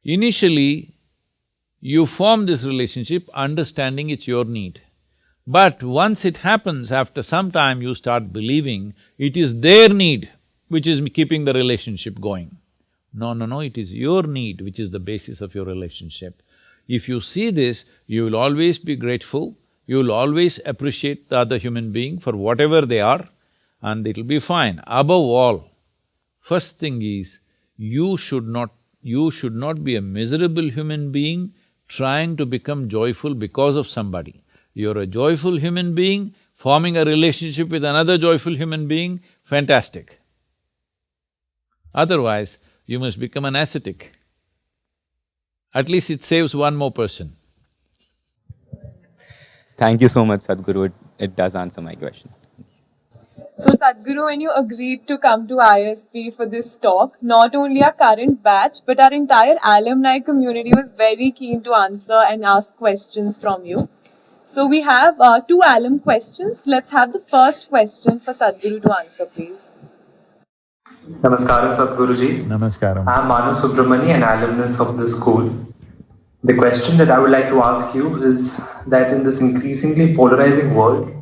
Initially, you form this relationship understanding it's your need. But once it happens, after some time you start believing it is their need which is keeping the relationship going. No, it is your need which is the basis of your relationship. If you see this, you will always be grateful, you will always appreciate the other human being for whatever they are, and it'll be fine. Above all, first thing is, you should not be a miserable human being trying to become joyful because of somebody. You're a joyful human being, forming a relationship with another joyful human being, fantastic. Otherwise, you must become an ascetic. At least it saves one more person. Thank you so much, Sadhguru. It does answer my question. So Sadhguru, when you agreed to come to ISB for this talk, not only our current batch, but our entire alumni community was very keen to answer and ask questions from you. So we have 2 alum questions. Let's have the first question for Sadhguru to answer, please. Namaskaram, Sadhguruji. Namaskaram. I am Manas Subramani, an alumnus of this school. The question that I would like to ask you is that in this increasingly polarizing world,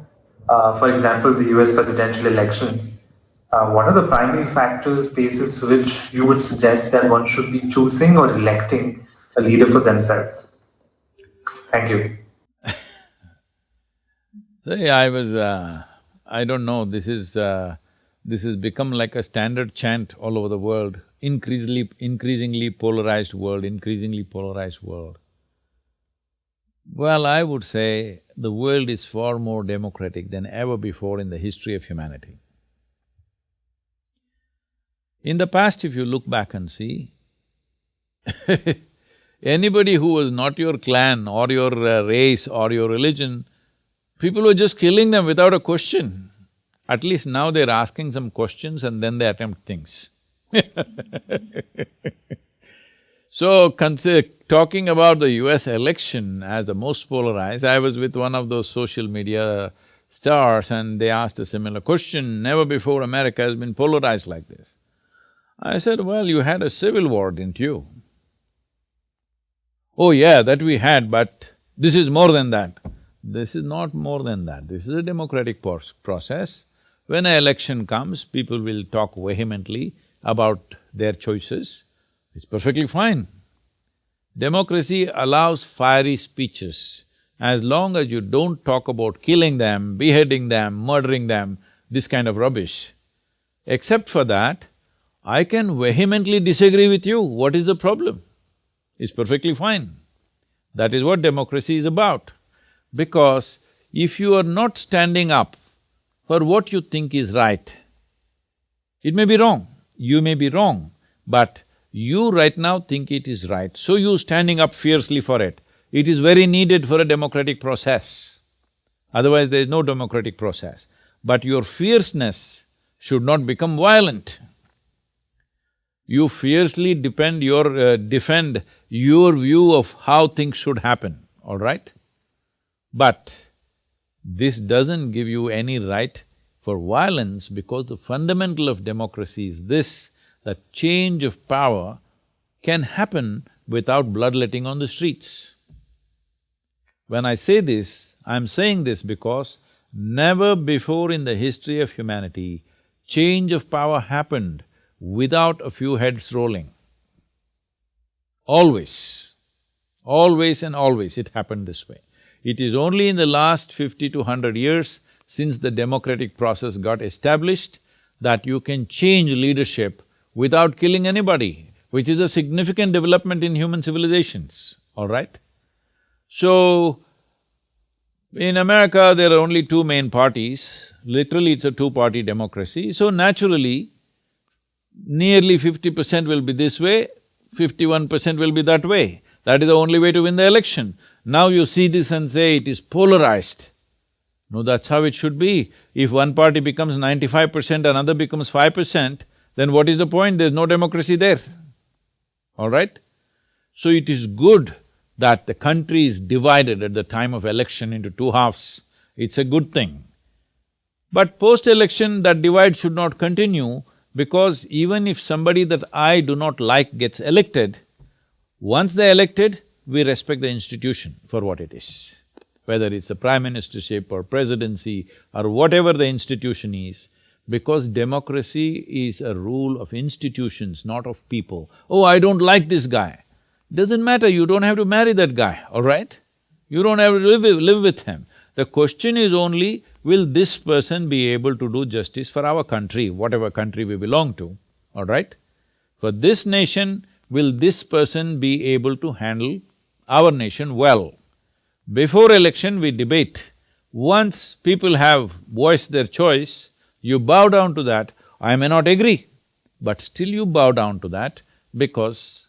for example, the US presidential elections, what are the primary factors basis which you would suggest that one should be choosing or electing a leader for themselves? Thank you. See, I don't know, this has become like a standard chant all over the world, increasingly polarized world. Well, I would say the world is far more democratic than ever before in the history of humanity. In the past, if you look back and see, anybody who was not your clan or your race or your religion, people were just killing them without a question. At least now they're asking some questions and then they attempt things. So, talking about the US election as the most polarized, I was with one of those social media stars and they asked a similar question, never before America has been polarized like this. I said, well, you had a civil war, didn't you? Oh yeah, that we had, but this is more than that. This is not more than that. This is a democratic process. When an election comes, people will talk vehemently about their choices. It's perfectly fine. Democracy allows fiery speeches. As long as you don't talk about killing them, beheading them, murdering them, this kind of rubbish. Except for that, I can vehemently disagree with you. What is the problem? It's perfectly fine. That is what democracy is about. Because if you are not standing up for what you think is right, it may be wrong, you may be wrong, but you right now think it is right, so you standing up fiercely for it. It is very needed for a democratic process. Otherwise, there is no democratic process. But your fierceness should not become violent. You fiercely defend your view of how things should happen, all right? But this doesn't give you any right for violence because the fundamental of democracy is this, that change of power can happen without bloodletting on the streets. When I say this, I'm saying this because never before in the history of humanity, change of power happened without a few heads rolling. Always and always it happened this way. It is only in the last 50 to 100 years, since the democratic process got established, that you can change leadership without killing anybody, which is a significant development in human civilizations, all right? So, in America, there are only two main parties. Literally, it's a two-party democracy. So naturally, nearly 50% will be this way, 51% will be that way. That is the only way to win the election. Now you see this and say it is polarized. No, that's how it should be. If one party becomes 95%, another becomes 5%, then what is the point? There's no democracy there, all right? So it is good that the country is divided at the time of election into two halves. It's a good thing. But post-election, that divide should not continue, because even if somebody that I do not like gets elected, once they're elected, we respect the institution for what it is. Whether it's a prime ministership or presidency or whatever the institution is, because democracy is a rule of institutions, not of people. Oh, I don't like this guy. Doesn't matter, you don't have to marry that guy, all right? You don't have to live with him. The question is only, will this person be able to do justice for our country, whatever country we belong to, all right? For this nation, will this person be able to handle our nation well? Before election, we debate. Once people have voiced their choice, you bow down to that. I may not agree, but still you bow down to that, because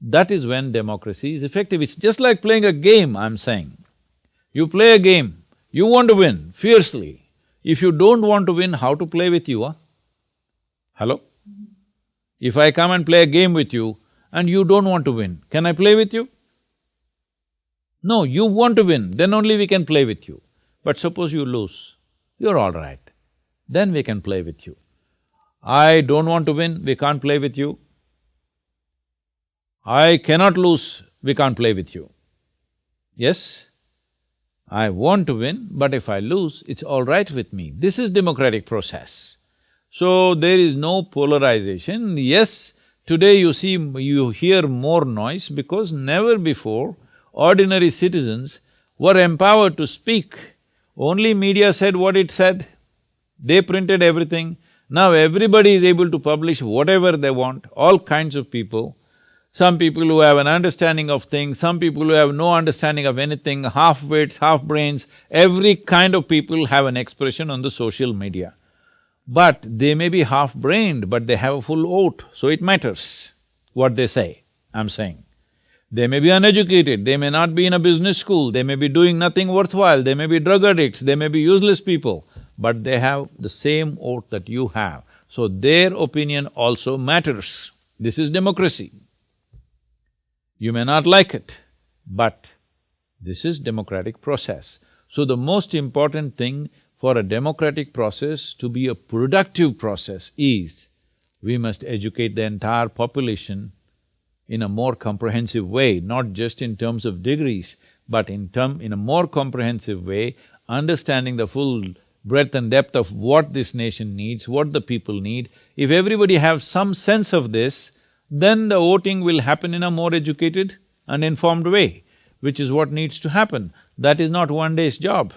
that is when democracy is effective. It's just like playing a game, I'm saying. You play a game, you want to win fiercely. If you don't want to win, how to play with you, huh? Hello? If I come and play a game with you and you don't want to win, can I play with you? No, you want to win, then only we can play with you. But suppose you lose, you're all right, then we can play with you. I don't want to win, we can't play with you. I cannot lose, we can't play with you. Yes? I want to win, but if I lose, it's all right with me. This is democratic process. So, there is no polarization. Yes, today you hear more noise because never before ordinary citizens were empowered to speak. Only media said what it said. They printed everything. Now everybody is able to publish whatever they want, all kinds of people. Some people who have an understanding of things, some people who have no understanding of anything, half-wits, half-brains, every kind of people have an expression on the social media. But they may be half-brained, but they have a full vote, so it matters what they say, I'm saying. They may be uneducated, they may not be in a business school, they may be doing nothing worthwhile, they may be drug addicts, they may be useless people, but they have the same vote that you have, so their opinion also matters. This is democracy. You may not like it, but this is democratic process. So the most important thing for a democratic process to be a productive process is, we must educate the entire population in a more comprehensive way, not just in terms of degrees, but in a more comprehensive way, understanding the full breadth and depth of what this nation needs, what the people need. If everybody have some sense of this, then the voting will happen in a more educated and informed way, which is what needs to happen. That is not one day's job.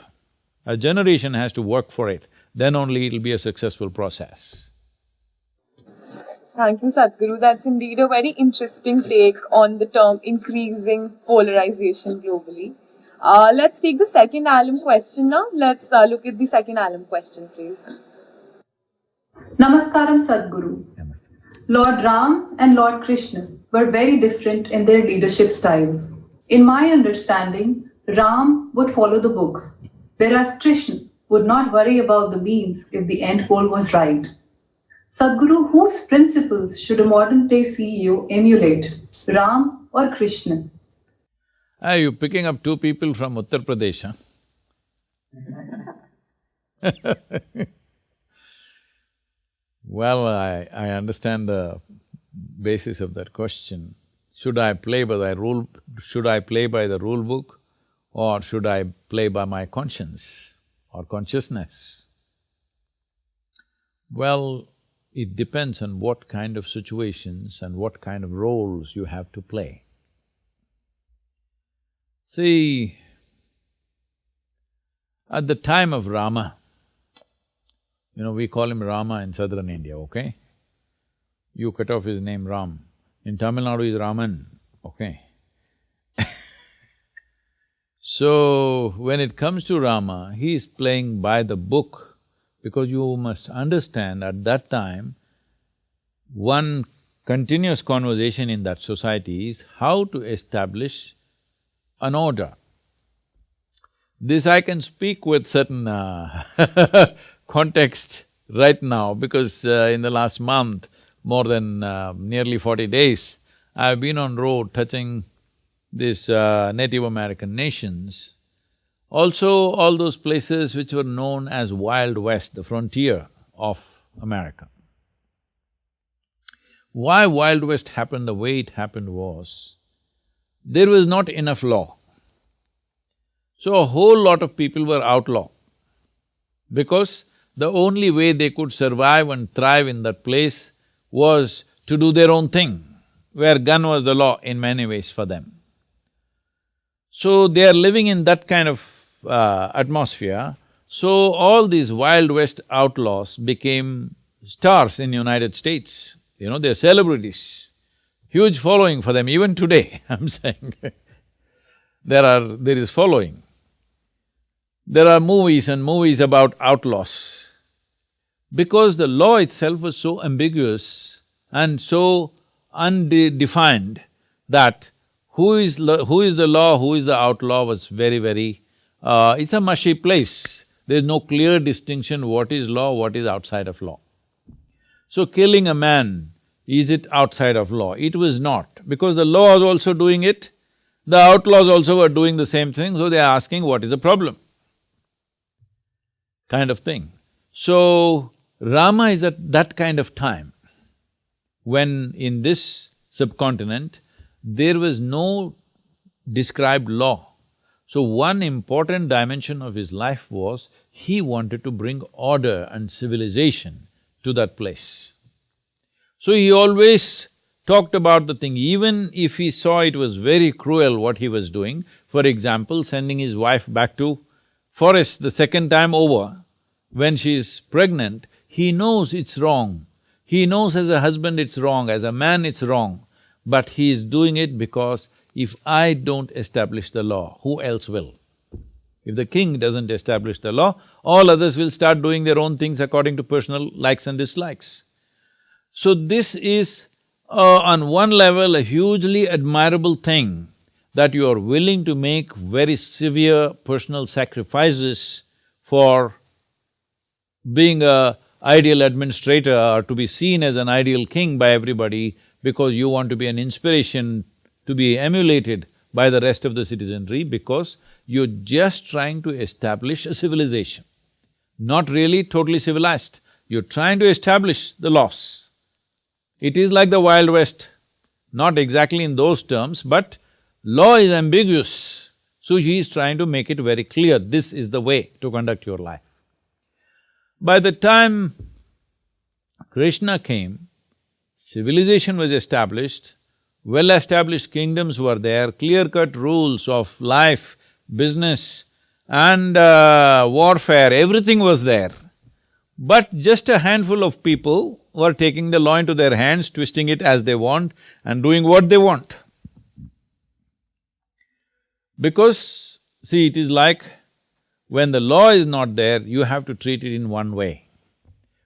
A generation has to work for it, then only it'll be a successful process. Thank you, Sadhguru. That's indeed a very interesting take on the term increasing polarization globally. Let's take the second alum question now. Let's look at the second alum question, please. Namaskaram, Sadhguru. Lord Ram and Lord Krishna were very different in their leadership styles. In my understanding, Ram would follow the books, whereas Krishna would not worry about the means if the end goal was right. Sadhguru, whose principles should a modern-day CEO emulate, Ram or Krishna? Are you picking up two people from Uttar Pradesh, huh? Well, I understand the basis of that question. Should I play by the rule book, or should I play by my conscience or consciousness? Well, it depends on what kind of situations and what kind of roles you have to play. See, at the time of Rama, we call him Rama in southern India, okay? You cut off his name Ram. In Tamil Nadu is Raman, okay? So, when it comes to Rama, he is playing by the book, because you must understand at that time, one continuous conversation in that society is how to establish an order. This I can speak with certain context right now, because in the last month, more than nearly 40 days, I've been on road touching these Native American nations. Also, all those places which were known as Wild West, the frontier of America. Why Wild West happened the way it happened was, there was not enough law. So a whole lot of people were outlaw, because the only way they could survive and thrive in that place was to do their own thing, where gun was the law in many ways for them. So they are living in that kind of atmosphere, so all these Wild West outlaws became stars in United States. They're celebrities, huge following for them, even today, I'm saying. There is following. There are movies and movies about outlaws. Because the law itself was so ambiguous and so undefined that who is the law, who is the outlaw was very, it's a mushy place. There's no clear distinction what is law, what is outside of law. So killing a man, is it outside of law? It was not, because the law was also doing it, the outlaws also were doing the same thing, so they're asking what is the problem, kind of thing. So, Rama is at that kind of time, when in this subcontinent, there was no described law. So one important dimension of his life was, he wanted to bring order and civilization to that place. So he always talked about the thing, even if he saw it was very cruel what he was doing. For example, sending his wife back to forest the second time over, when she is pregnant, he knows it's wrong. He knows as a husband it's wrong, as a man it's wrong, but he is doing it because if I don't establish the law, who else will? If the king doesn't establish the law, all others will start doing their own things according to personal likes and dislikes. So this is, on one level, a hugely admirable thing, that you are willing to make very severe personal sacrifices for being a ideal administrator or to be seen as an ideal king by everybody, because you want to be an inspiration to be emulated by the rest of the citizenry, because you're just trying to establish a civilization. Not really totally civilized, you're trying to establish the laws. It is like the Wild West. Not exactly in those terms, but law is ambiguous. So he is trying to make it very clear, this is the way to conduct your life. By the time Krishna came, civilization was established, well-established kingdoms were there, clear-cut rules of life, business and warfare, everything was there. But just a handful of people were taking the law into their hands, twisting it as they want and doing what they want. Because, see, it is like when the law is not there, you have to treat it in one way.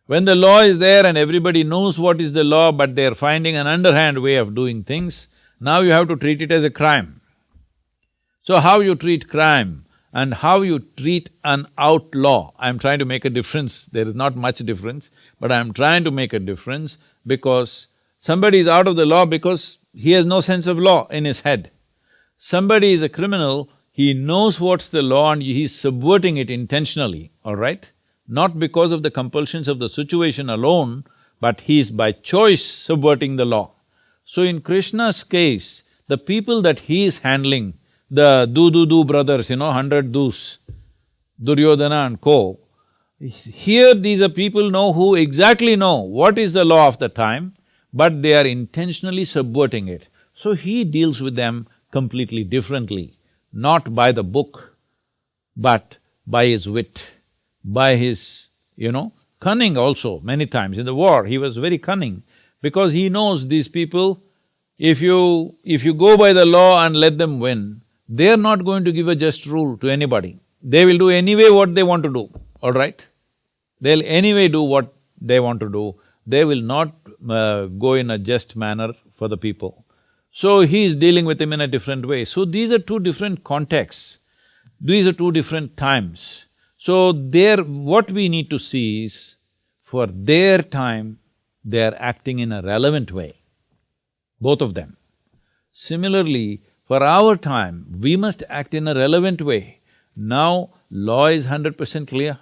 When the law is there and everybody knows what is the law, but they're finding an underhand way of doing things, now you have to treat it as a crime. So how you treat crime and how you treat an outlaw, I'm trying to make a difference, there is not much difference, but I'm trying to make a difference because somebody is out of the law because he has no sense of law in his head. Somebody is a criminal, he knows what's the law and he's subverting it intentionally, all right? Not because of the compulsions of the situation alone, but he is by choice subverting the law. So in Krishna's case, the people that he is handling, the do brothers, 100 dus, Duryodhana and co, here these are people who exactly know what is the law of the time, but they are intentionally subverting it. So he deals with them completely differently, not by the book, but by his wit, by his, cunning also. Many times in the war, he was very cunning because he knows these people, if you go by the law and let them win, they're not going to give a just rule to anybody. They will do anyway what they want to do, all right? They'll anyway do what they want to do. They will not go in a just manner for the people. So he is dealing with them in a different way. So these are two different contexts. These are two different times. So what we need to see is, for their time, they are acting in a relevant way, both of them. Similarly, for our time, we must act in a relevant way. Now, law is 100% clear.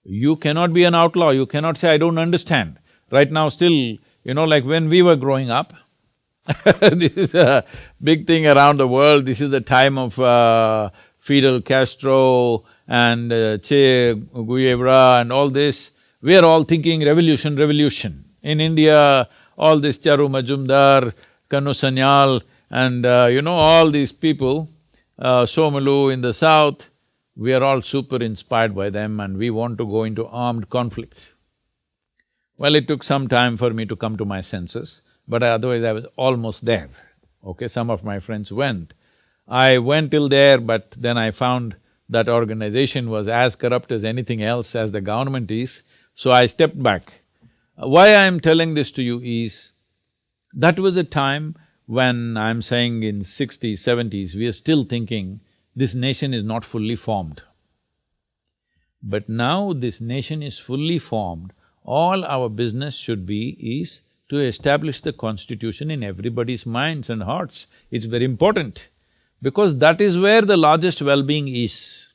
You cannot be an outlaw, you cannot say, I don't understand. Right now still, like when we were growing up, this is a big thing around the world, this is the time of Fidel Castro and Che Guevara and all this. We are all thinking revolution, revolution. In India, all this Charu Majumdar, Kanu Sanyal and all these people, Somalu in the south, we are all super inspired by them and we want to go into armed conflict. Well, it took some time for me to come to my senses, but otherwise I was almost there, okay? Some of my friends went. I went till there, but then I found that organization was as corrupt as anything else, as the government is, so I stepped back. Why I'm telling this to you is, that was a time when I'm saying in 60s, 70s, we are still thinking this nation is not fully formed. But now this nation is fully formed, all our business should be is to establish the constitution in everybody's minds and hearts. It's very important, because that is where the largest well-being is.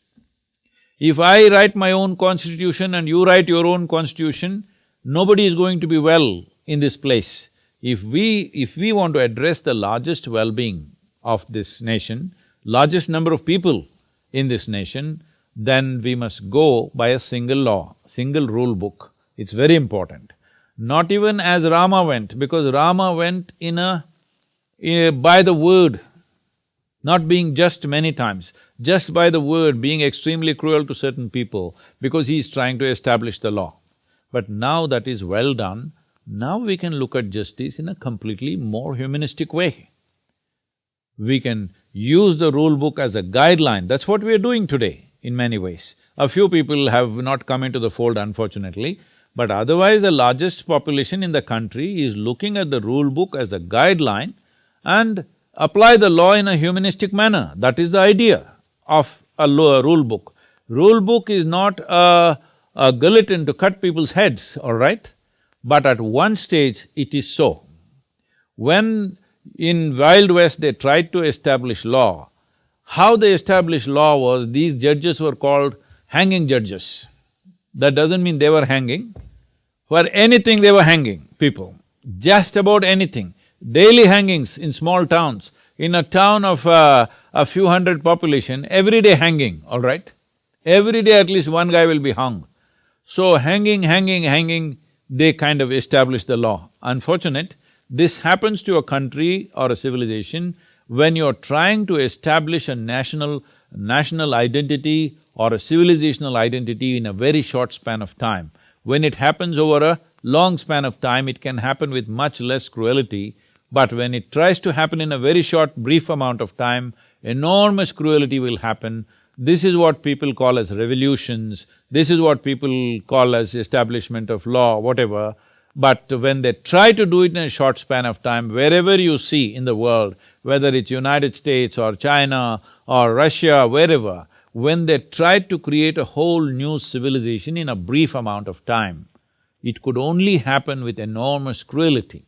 If I write my own constitution and you write your own constitution, nobody is going to be well in this place. If we want to address the largest well-being of this nation, largest number of people in this nation, then we must go by a single law, single rule book. It's very important. Not even as Rama went, because Rama went by the word, not being just many times, just by the word, being extremely cruel to certain people, because he is trying to establish the law. But now that is well done, now we can look at justice in a completely more humanistic way. We can use the rule book as a guideline, that's what we are doing today in many ways. A few people have not come into the fold, unfortunately, but otherwise the largest population in the country is looking at the rule book as a guideline and apply the law in a humanistic manner. That is the idea of a rule book. Rule book is not a guillotine to cut people's heads, all right? But at one stage it is so. When in Wild West they tried to establish law, how they established law was, these judges were called hanging judges. That doesn't mean they were hanging. For anything they were hanging people, just about anything. daily hangings in small towns. In a town of a few hundred population, every day hanging, all right? Every day at least one guy will be hung. So hanging, they kind of establish the law. Unfortunate, this happens to a country or a civilization when you're trying to establish a national identity or a civilizational identity in a very short span of time. When it happens over a long span of time, it can happen with much less cruelty, but when it tries to happen in a very short, brief amount of time, enormous cruelty will happen. This is what people call as revolutions, this is what people call as establishment of law, whatever. But when they try to do it in a short span of time, wherever you see in the world, whether it's United States or China or Russia, wherever, when they tried to create a whole new civilization in a brief amount of time, it could only happen with enormous cruelty.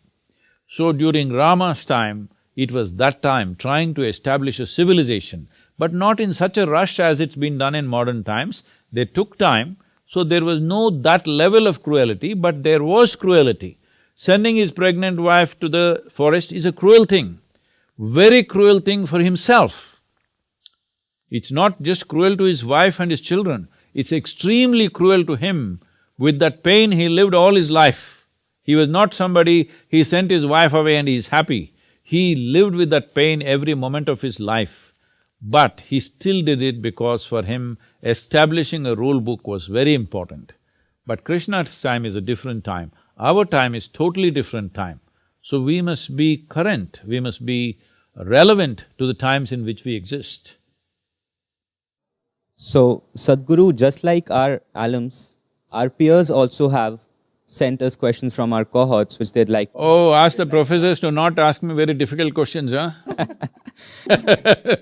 So during Rama's time, it was that time trying to establish a civilization, but not in such a rush as it's been done in modern times. They took time, so there was no that level of cruelty, but there was cruelty. Sending his pregnant wife to the forest is a cruel thing, very cruel thing for himself. It's not just cruel to his wife and his children, it's extremely cruel to him. With that pain, he lived all his life. He was not somebody, he sent his wife away and he's happy. He lived with that pain every moment of his life. But he still did it because for him, establishing a rule book was very important. But Krishna's time is a different time. Our time is totally different time. So we must be current, we must be relevant to the times in which we exist. So, Sadhguru, just like our alums, our peers also have sent us questions from our cohorts which they'd like… Oh, ask the professors to not ask me very difficult questions, huh?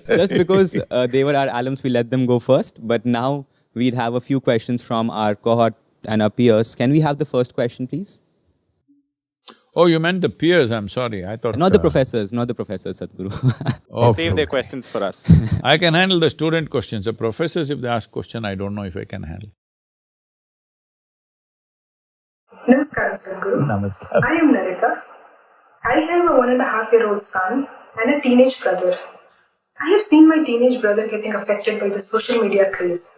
Just because they were our alums, we let them go first, but now we'd have a few questions from our cohort and our peers. Can we have the first question, please? Oh, you meant the peers, I'm sorry, I thought… Not the professors, Sadhguru. Okay. Save their questions for us. I can handle the student questions. The professors, if they ask question, I don't know if I can handle. Namaskar, Sadhguru. Namaskar. I am Narita. I have a 1.5-year-old son and a teenage brother. I have seen my teenage brother getting affected by the social media craze.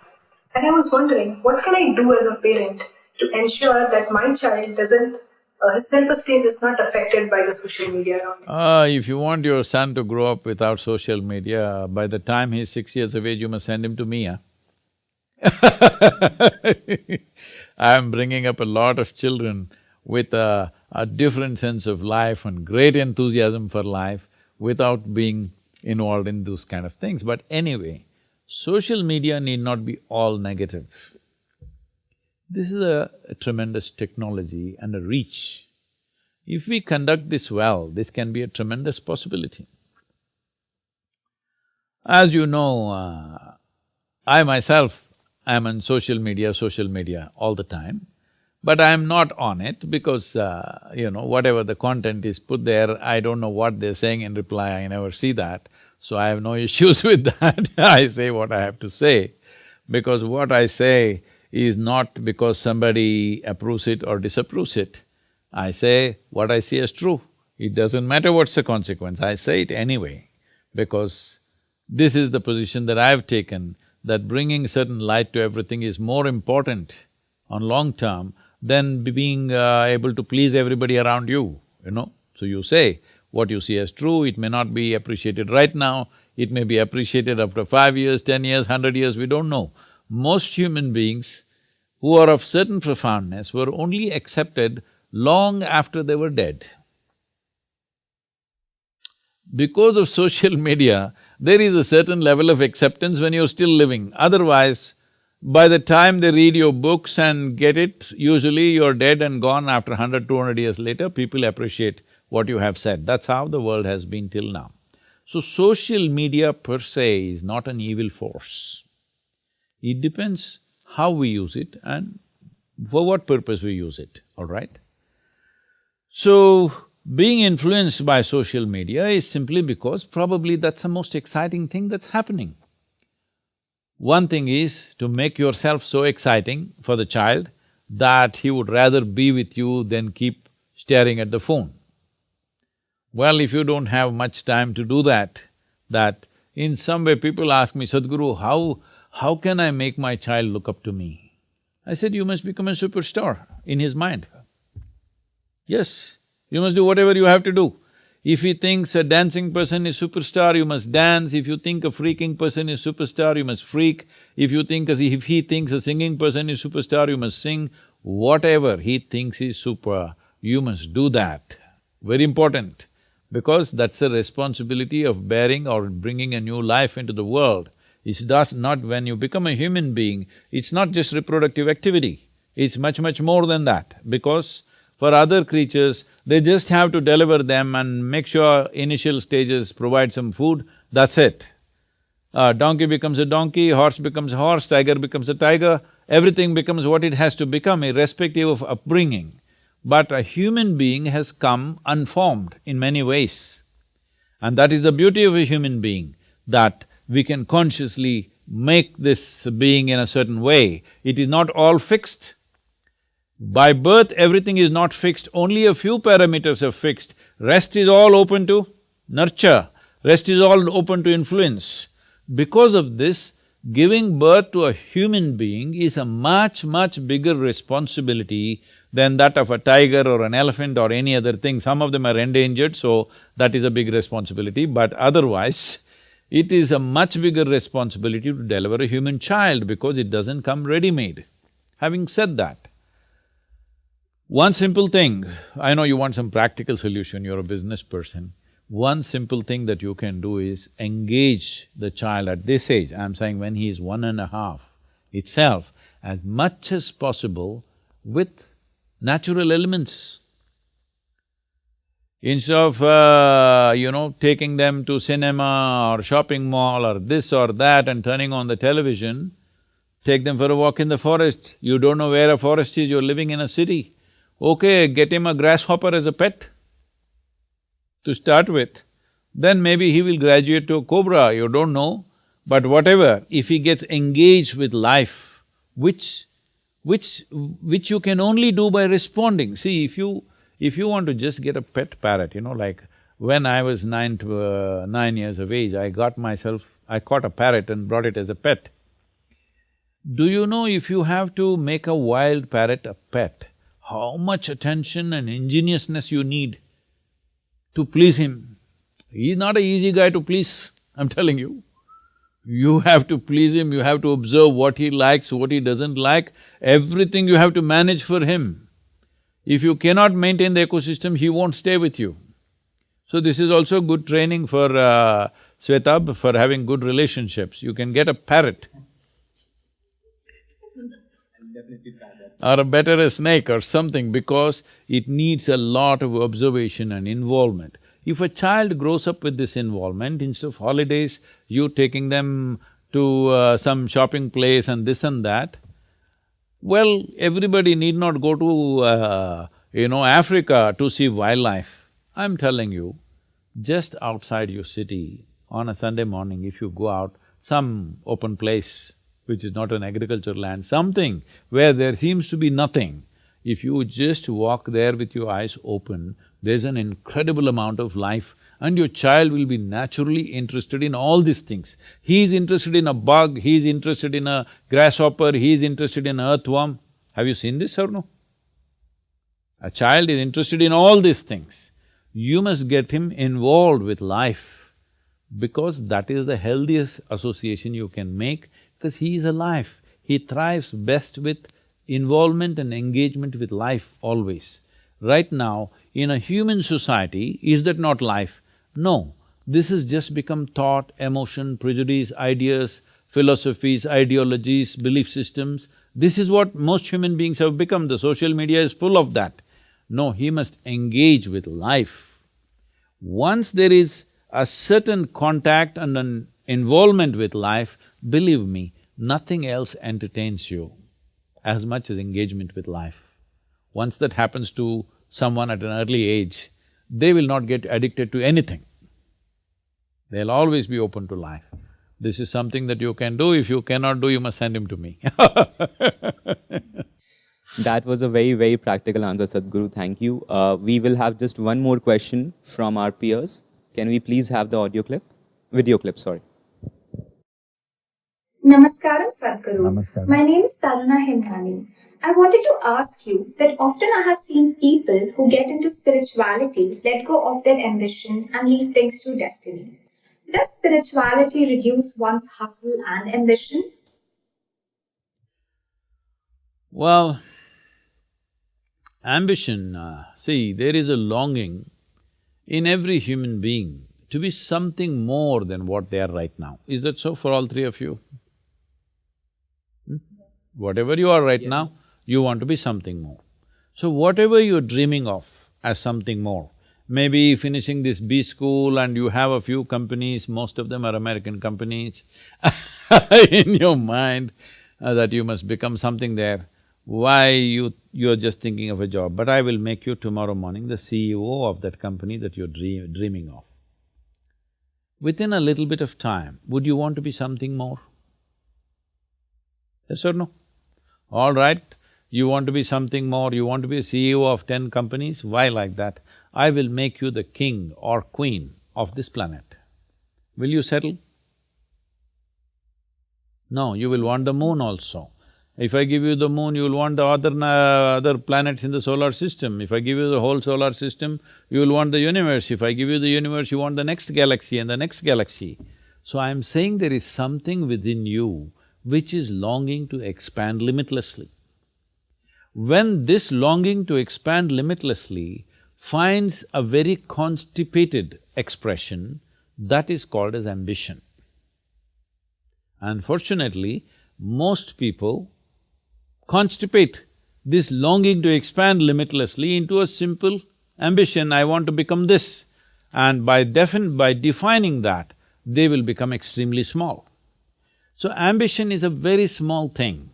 And I was wondering, what can I do as a parent to ensure that my child doesn't… his self-esteem is not affected by the social media around him? If you want your son to grow up without social media, by the time he's 6 years of age, you must send him to me, huh? I'm bringing up a lot of children with a different sense of life and great enthusiasm for life without being involved in those kind of things. But anyway, social media need not be all negative. This is a tremendous technology and a reach. If we conduct this well, this can be a tremendous possibility. As you know, I myself am on social media all the time, but I am not on it because, whatever the content is put there, I don't know what they're saying in reply, I never see that, so I have no issues with that. I say what I have to say, because what I say is not because somebody approves it or disapproves it. I say what I see as true. It doesn't matter what's the consequence, I say it anyway, because this is the position that I've taken, that bringing certain light to everything is more important on long term than being able to please everybody around you, So you say what you see as true, it may not be appreciated right now, it may be appreciated after 5 years, 10 years, 100 years, we don't know. Most human beings who are of certain profoundness were only accepted long after they were dead. Because of social media, there is a certain level of acceptance when you're still living. Otherwise, by the time they read your books and get it, usually you're dead and gone. After 100, 200 years later, people appreciate what you have said. That's how the world has been till now. So social media per se is not an evil force. It depends how we use it and for what purpose we use it, all right? So, being influenced by social media is simply because probably that's the most exciting thing that's happening. One thing is to make yourself so exciting for the child that he would rather be with you than keep staring at the phone. Well, if you don't have much time to do that in some way people ask me, Sadhguru, how can I make my child look up to me? I said, you must become a superstar in his mind. Yes, you must do whatever you have to do. If he thinks a dancing person is superstar, you must dance. If you think a freaking person is superstar, you must freak. If he thinks a singing person is superstar, you must sing. Whatever he thinks is super, you must do that. Very important, because that's the responsibility of bearing or bringing a new life into the world. It's not when you become a human being, it's not just reproductive activity, it's much, much more than that, because for other creatures, they just have to deliver them and make sure initial stages provide some food, that's it. Donkey becomes a donkey, horse becomes a horse, tiger becomes a tiger, everything becomes what it has to become irrespective of upbringing. But a human being has come unformed in many ways. And that is the beauty of a human being, that we can consciously make this being in a certain way. It is not all fixed. By birth, everything is not fixed, only a few parameters are fixed. Rest is all open to nurture, rest is all open to influence. Because of this, giving birth to a human being is a much, much bigger responsibility than that of a tiger or an elephant or any other thing. Some of them are endangered, so that is a big responsibility, but otherwise, it is a much bigger responsibility to deliver a human child because it doesn't come ready-made. Having said that, one simple thing, I know you want some practical solution, you're a business person. One simple thing that you can do is engage the child at this age, I'm saying when he is 1.5 itself, as much as possible with natural elements. Instead of, taking them to cinema or shopping mall or this or that and turning on the television, take them for a walk in the forest. You don't know where a forest is, you're living in a city. Okay, get him a grasshopper as a pet to start with. Then maybe he will graduate to a cobra, you don't know. But whatever, if he gets engaged with life, which you can only do by responding. See, if you want to just get a pet parrot, like when I was 9 years of age, I caught a parrot and brought it as a pet. Do you know if you have to make a wild parrot a pet, how much attention and ingeniousness you need to please him? He's not an easy guy to please, I'm telling you. You have to please him, you have to observe what he likes, what he doesn't like, everything you have to manage for him. If you cannot maintain the ecosystem, he won't stay with you. So this is also good training for Svetab, for having good relationships. You can get a parrot. Or better a snake or something, because it needs a lot of observation and involvement. If a child grows up with this involvement, instead of holidays, you taking them to some shopping place and this and that, well, everybody need not go to, Africa to see wildlife. I'm telling you, just outside your city, on a Sunday morning, if you go out, some open place which is not an agricultural land, something where there seems to be nothing, if you just walk there with your eyes open, there's an incredible amount of life and your child will be naturally interested in all these things. He is interested in a bug, he is interested in a grasshopper, he is interested in an earthworm. Have you seen this or no? A child is interested in all these things. You must get him involved with life, because that is the healthiest association you can make, because he is alive. He thrives best with involvement and engagement with life always. Right now, in a human society, is that not life? No, this has just become thought, emotion, prejudice, ideas, philosophies, ideologies, belief systems. This is what most human beings have become, the social media is full of that. No, he must engage with life. Once there is a certain contact and an involvement with life, believe me, nothing else entertains you as much as engagement with life. Once that happens to someone at an early age, they will not get addicted to anything. They'll always be open to life. This is something that you can do. If you cannot do, you must send him to me That was a very, very practical answer, Sadhguru. Thank you. We will have just one more question from our peers. Can we please have the audio clip? Video clip, sorry. Namaskaram, Sadhguru. My name is Taruna Himnani. I wanted to ask you that often I have seen people who get into spirituality let go of their ambition and leave things to destiny. Does spirituality reduce one's hustle and ambition? Well, ambition, see, there is a longing in every human being to be something more than what they are right now. Is that so for all three of you? Whatever you are right now, you want to be something more. So whatever you're dreaming of as something more, maybe finishing this B school and you have a few companies, most of them are American companies, in your mind that you must become something there. Why you're just thinking of a job, but I will make you tomorrow morning the CEO of that company that you're dreaming of. Within a little bit of time, would you want to be something more? Yes or no? All right, you want to be something more, you want to be a CEO of 10 companies, why like that? I will make you the king or queen of this planet. Will you settle? No, you will want the moon also. If I give you the moon, you will want the other planets in the solar system. If I give you the whole solar system, you will want the universe. If I give you the universe, you want the next galaxy and the next galaxy. So I'm saying there is something within you which is longing to expand limitlessly. When this longing to expand limitlessly finds a very constipated expression, that is called as ambition. Unfortunately, most people constipate this longing to expand limitlessly into a simple ambition, I want to become this. And by defining that, they will become extremely small. So ambition is a very small thing.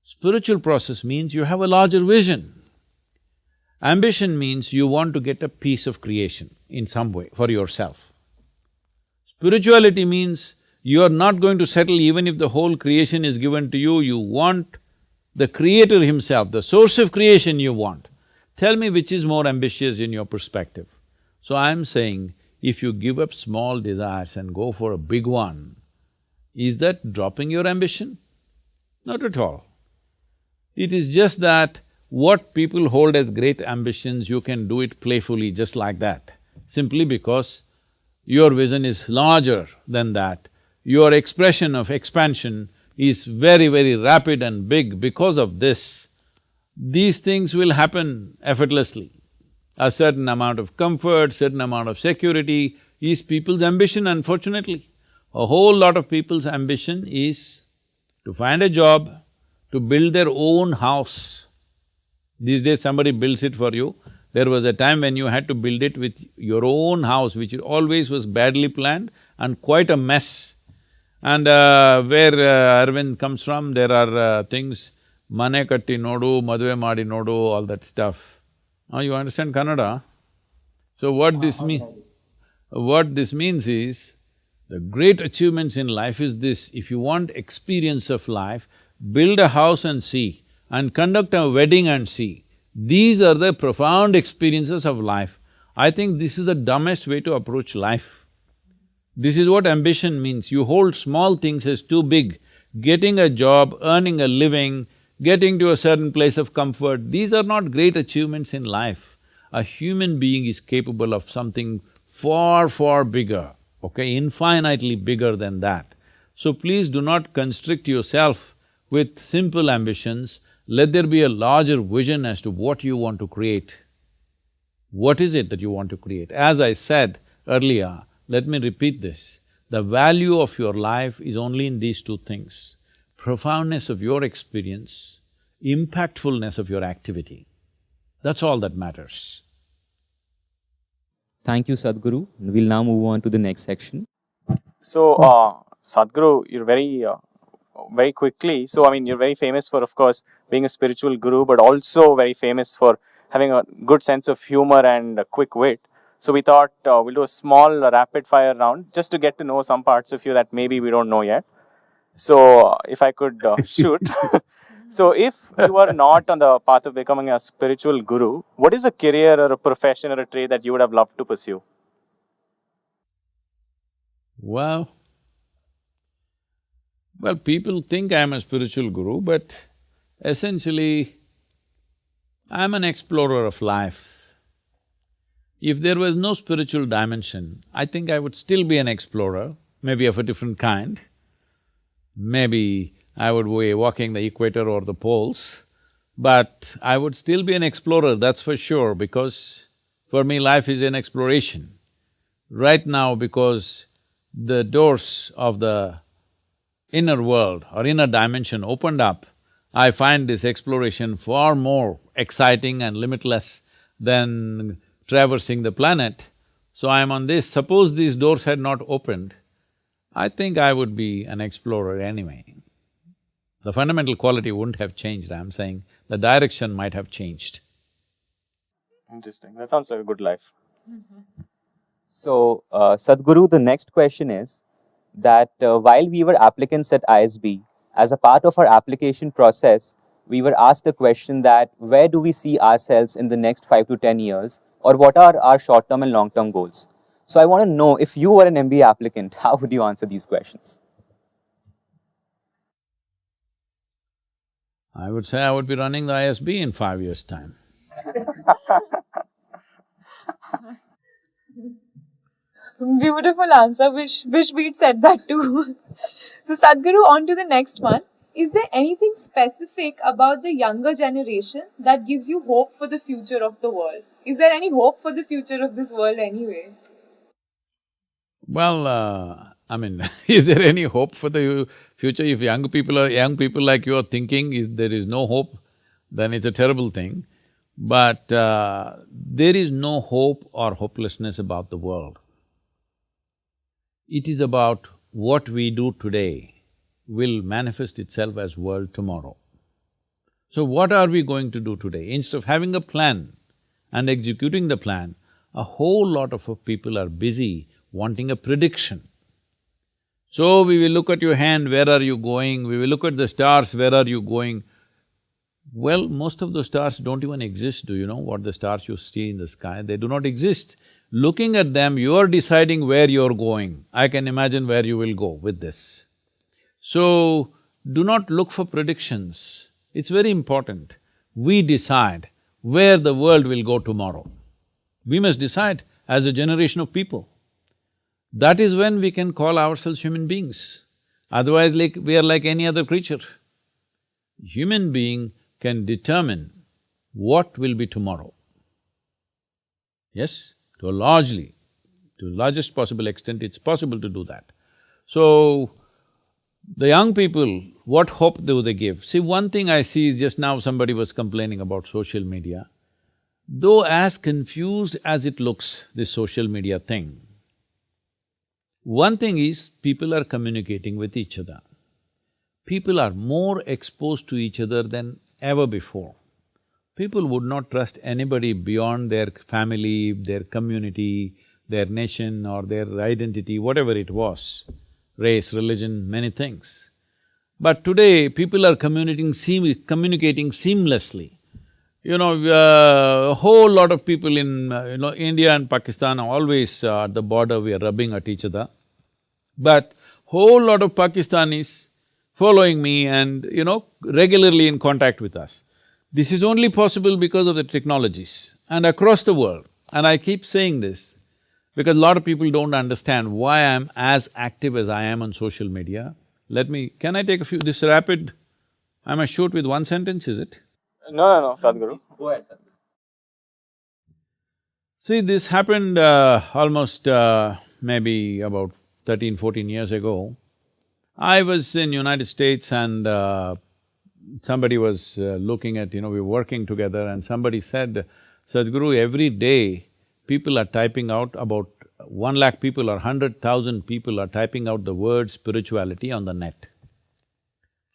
Spiritual process means you have a larger vision. Ambition means you want to get a piece of creation in some way for yourself. Spirituality means you are not going to settle even if the whole creation is given to you, you want the creator himself, the source of creation you want. Tell me which is more ambitious in your perspective. So I'm saying, if you give up small desires and go for a big one, is that dropping your ambition? Not at all. It is just that what people hold as great ambitions, you can do it playfully just like that, simply because your vision is larger than that. Your expression of expansion is very, very rapid and big. Because of this, these things will happen effortlessly. A certain amount of comfort, certain amount of security is people's ambition, unfortunately. A whole lot of people's ambition is to find a job, to build their own house. These days somebody builds it for you. There was a time when you had to build it with your own house, which always was badly planned and quite a mess. And where Arvind comes from, there are things, mane katti nodu, madve maadi nodu, all that stuff. You understand Kannada? So what this means is, the great achievements in life is this: if you want experience of life, build a house and see, and conduct a wedding and see. These are the profound experiences of life. I think this is the dumbest way to approach life. This is what ambition means. You hold small things as too big. Getting a job, earning a living, getting to a certain place of comfort, these are not great achievements in life. A human being is capable of something far, far bigger, okay, infinitely bigger than that. So please do not constrict yourself with simple ambitions. Let there be a larger vision as to what you want to create. What is it that you want to create? As I said earlier, let me repeat this, the value of your life is only in these two things: profoundness of your experience, impactfulness of your activity. That's all that matters. Thank you, Sadhguru. We'll now move on to the next section. So, Sadhguru, you're very quickly, so I mean, you're very famous for, of course, being a spiritual guru, but also very famous for having a good sense of humor and a quick wit. So we thought we'll do a small rapid fire round just to get to know some parts of you that maybe we don't know yet. So if I could shoot. So if you are not on the path of becoming a spiritual guru, what is a career or a profession or a trade that you would have loved to pursue? Well, people think I'm a spiritual guru, but essentially, I'm an explorer of life. If there was no spiritual dimension, I think I would still be an explorer, maybe of a different kind. Maybe I would be walking the equator or the poles, but I would still be an explorer, that's for sure, because for me life is an exploration. Right now, because the doors of the inner world or inner dimension opened up, I find this exploration far more exciting and limitless than traversing the planet. So I am on this. Suppose these doors had not opened, I think I would be an explorer anyway. The fundamental quality wouldn't have changed, I'm saying the direction might have changed. Interesting. That sounds like a good life. So, Sadhguru, the next question is that while we were applicants at ISB, as a part of our application process, we were asked a question that where do we see ourselves in the next 5 to 10 years, or what are our short-term and long-term goals? So I want to know, if you were an MBA applicant, how would you answer these questions? I would say I would be running the ISB in 5 years' time. Beautiful answer. Wish we'd said that too. So Sadhguru, on to the next one. Is there anything specific about the younger generation that gives you hope for the future of the world? Is there any hope for the future of this world anyway? Well, is there any hope for the future? If young people like you are thinking there is no hope, then it's a terrible thing. But there is no hope or hopelessness about the world. It is about what we do today will manifest itself as world tomorrow. So what are we going to do today? Instead of having a plan and executing the plan, a whole lot of people are busy wanting a prediction. So we will look at your hand, where are you going? We will look at the stars, where are you going? Well, most of the stars don't even exist. Do you know what the stars you see in the sky? They do not exist. Looking at them, you are deciding where you're going. I can imagine where you will go with this. So, do not look for predictions. It's very important. We decide where the world will go tomorrow. We must decide as a generation of people. That is when we can call ourselves human beings. Otherwise, we are like any other creature. Human being can determine what will be tomorrow. Yes, to largest possible extent, it's possible to do that. So, the young people, what hope do they give? See, one thing I see is, just now somebody was complaining about social media. Though as confused as it looks, this social media thing, one thing is, people are communicating with each other. People are more exposed to each other than ever before. People would not trust anybody beyond their family, their community, their nation or their identity, whatever it was, race, religion, many things. But today, people are communicating seamlessly. A whole lot of people in, India and Pakistan are always at the border, we are rubbing at each other. But whole lot of Pakistanis following me and, regularly in contact with us. This is only possible because of the technologies and across the world. And I keep saying this because a lot of people don't understand why I'm as active as I am on social media. Can I take this rapid… I must shoot with one sentence, is it? No, Sadhguru. Go ahead, Sadhguru. See, this happened almost maybe about 13, 14 years ago. I was in United States and somebody was looking at, we were working together and somebody said, Sadhguru, every day people are typing out about 1 lakh people or 100,000 people are typing out the word spirituality on the net.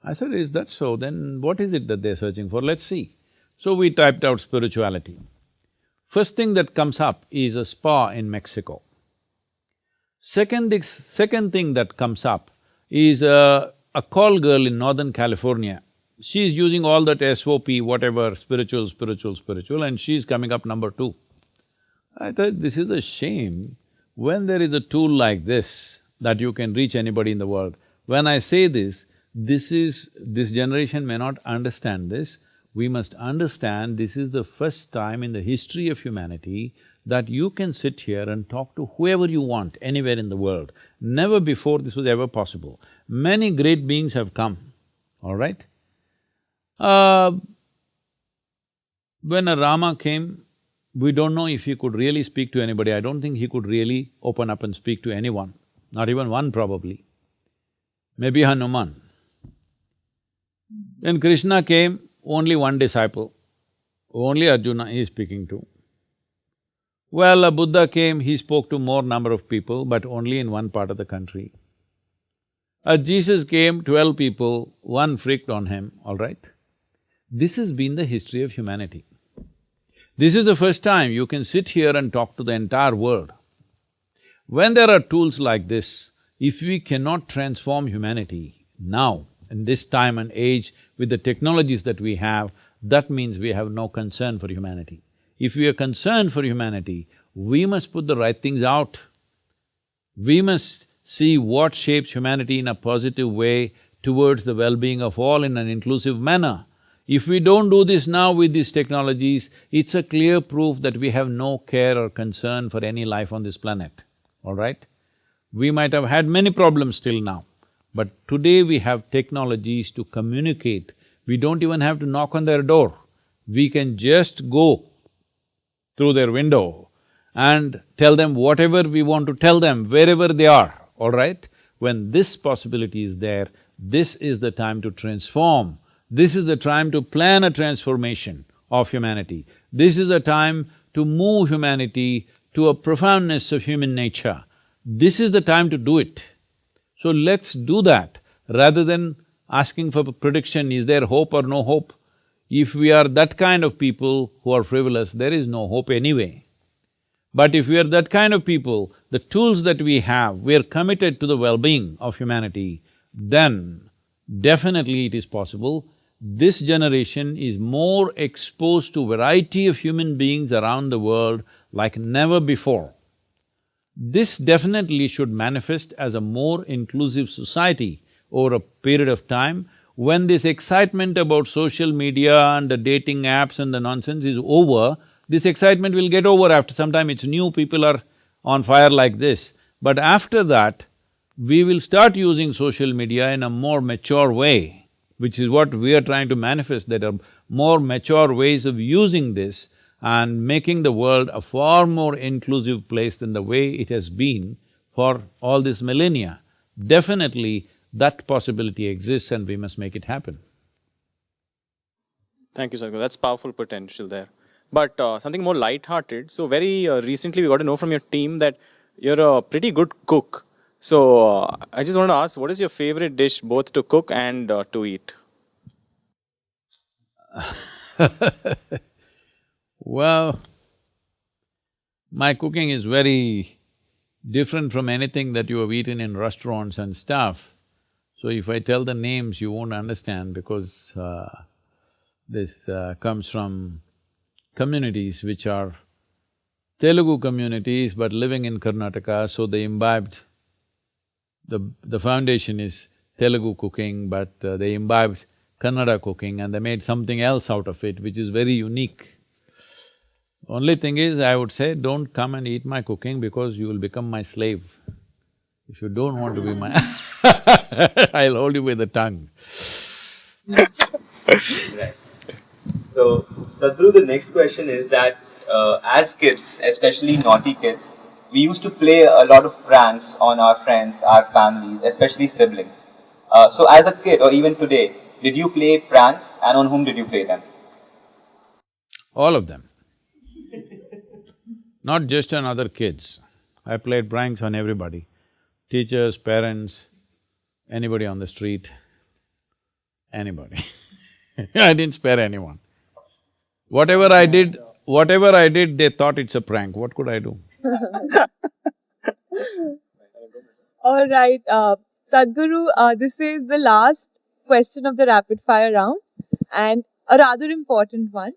I said, is that so? Then what is it that they're searching for? Let's see. So we typed out spirituality. First thing that comes up is a spa in Mexico. Second thing that comes up is a call girl in Northern California she's using all that SOP, whatever, spiritual, spiritual, spiritual, and she's coming up number 2. I thought this is a shame when there is a tool like this that you can reach anybody in the world. When I say this generation may not understand this. We must understand this is the first time in the history of humanity that you can sit here and talk to whoever you want anywhere in the world. Never before this was ever possible. Many great beings have come, all right? When a Rama came, we don't know if he could really speak to anybody. I don't think he could really open up and speak to anyone, not even one probably. Maybe Hanuman. When Krishna came, only one disciple, only Arjuna he is speaking to. Well, a Buddha came, he spoke to more number of people, but only in one part of the country. Jesus came, 12 people, one freaked on him, all right? This has been the history of humanity. This is the first time you can sit here and talk to the entire world. When there are tools like this, if we cannot transform humanity now, in this time and age, with the technologies that we have, that means we have no concern for humanity. If we are concerned for humanity, we must put the right things out. We must see what shapes humanity in a positive way towards the well-being of all in an inclusive manner. If we don't do this now with these technologies, it's a clear proof that we have no care or concern for any life on this planet, all right? We might have had many problems till now, but today we have technologies to communicate. We don't even have to knock on their door. We can just go through their window and tell them whatever we want to tell them, wherever they are, all right? When this possibility is there, this is the time to transform. This is the time to plan a transformation of humanity. This is a time to move humanity to a profoundness of human nature. This is the time to do it. So let's do that rather than asking for prediction, is there hope or no hope? If we are that kind of people who are frivolous, there is no hope anyway. But if we are that kind of people, the tools that we have, we are committed to the well-being of humanity, then definitely it is possible. This generation is more exposed to variety of human beings around the world like never before. This definitely should manifest as a more inclusive society over a period of time. When this excitement about social media and the dating apps and the nonsense is over, this excitement will get over after some time. It's new, people are on fire like this. But after that, we will start using social media in a more mature way, which is what we are trying to manifest, that are more mature ways of using this and making the world a far more inclusive place than the way it has been for all this millennia. Definitely, that possibility exists and we must make it happen. Thank you, Sadhguru. That's powerful potential there. But something more light-hearted. So very recently we got to know from your team that you're a pretty good cook. So I just want to ask, what is your favorite dish both to cook and to eat? Well, my cooking is very different from anything that you have eaten in restaurants and stuff. So if I tell the names, you won't understand because this comes from communities which are Telugu communities but living in Karnataka, so they imbibed… The foundation is Telugu cooking, but they imbibed Kannada cooking and they made something else out of it, which is very unique. Only thing is, I would say, don't come and eat my cooking because you will become my slave. If you don't want to be my I'll hold you by the tongue. Right. So, Sadhguru, the next question is that as kids, especially naughty kids, we used to play a lot of pranks on our friends, our families, especially siblings. So as a kid or even today, did you play pranks and on whom did you play them? All of them. Not just on other kids. I played pranks on everybody. Teachers, parents, anybody on the street, anybody. I didn't spare anyone. Whatever I did, they thought it's a prank. What could I do? All right, Sadhguru, this is the last question of the rapid fire round. And a rather important one,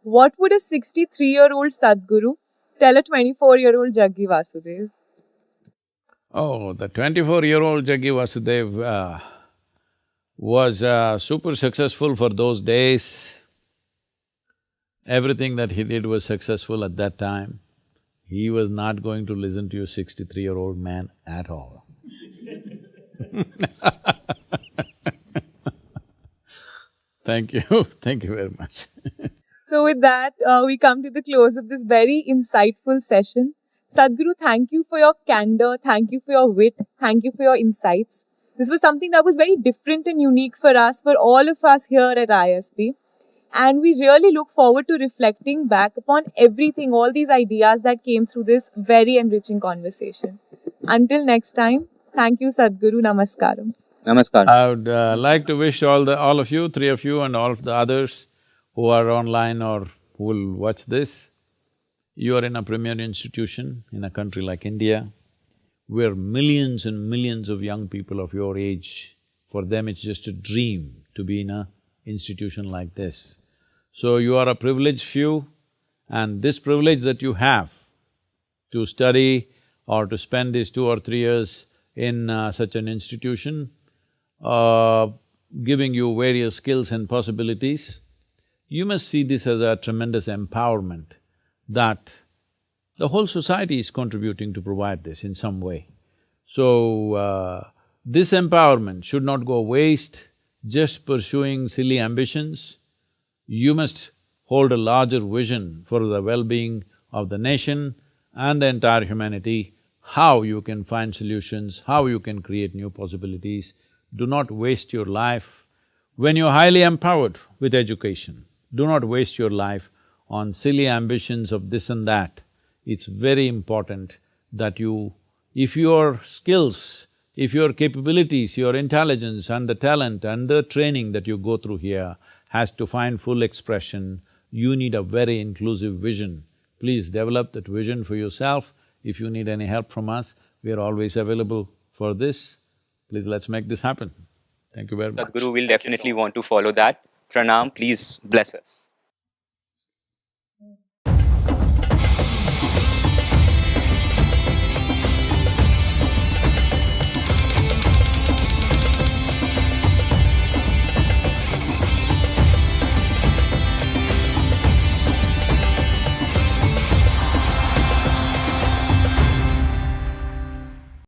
what would a 63-year-old Sadhguru tell a 24-year-old Jaggi Vasudev? Oh, the 24-year-old Jaggi Vasudev was super successful for those days. Everything that he did was successful at that time. He was not going to listen to a 63-year-old man at all. Thank you very much. So with that, we come to the close of this very insightful session. Sadhguru, thank you for your candor, thank you for your wit, thank you for your insights. This was something that was very different and unique for us, for all of us here at ISB. And we really look forward to reflecting back upon everything, all these ideas that came through this very enriching conversation. Until next time, thank you Sadhguru, Namaskaram. Namaskar. I would like to wish all of you, three of you and all of the others who are online or who will watch this, you are in a premier institution in a country like India, where millions and millions of young people of your age, for them it's just a dream to be in a institution like this. So you are a privileged few, and this privilege that you have to study or to spend these 2 or 3 years in such an institution, giving you various skills and possibilities, you must see this as a tremendous empowerment that the whole society is contributing to provide this in some way. So, this empowerment should not go waste just pursuing silly ambitions. You must hold a larger vision for the well-being of the nation and the entire humanity, how you can find solutions, how you can create new possibilities. Do not waste your life. When you're highly empowered with education, do not waste your life on silly ambitions of this and that. It's very important that if your skills, if your capabilities, your intelligence and the talent and the training that you go through here has to find full expression, you need a very inclusive vision. Please develop that vision for yourself. If you need any help from us, we are always available for this. Please, let's make this happen. Thank you very much. Sadhguru will definitely want to follow that. Pranam, please bless us.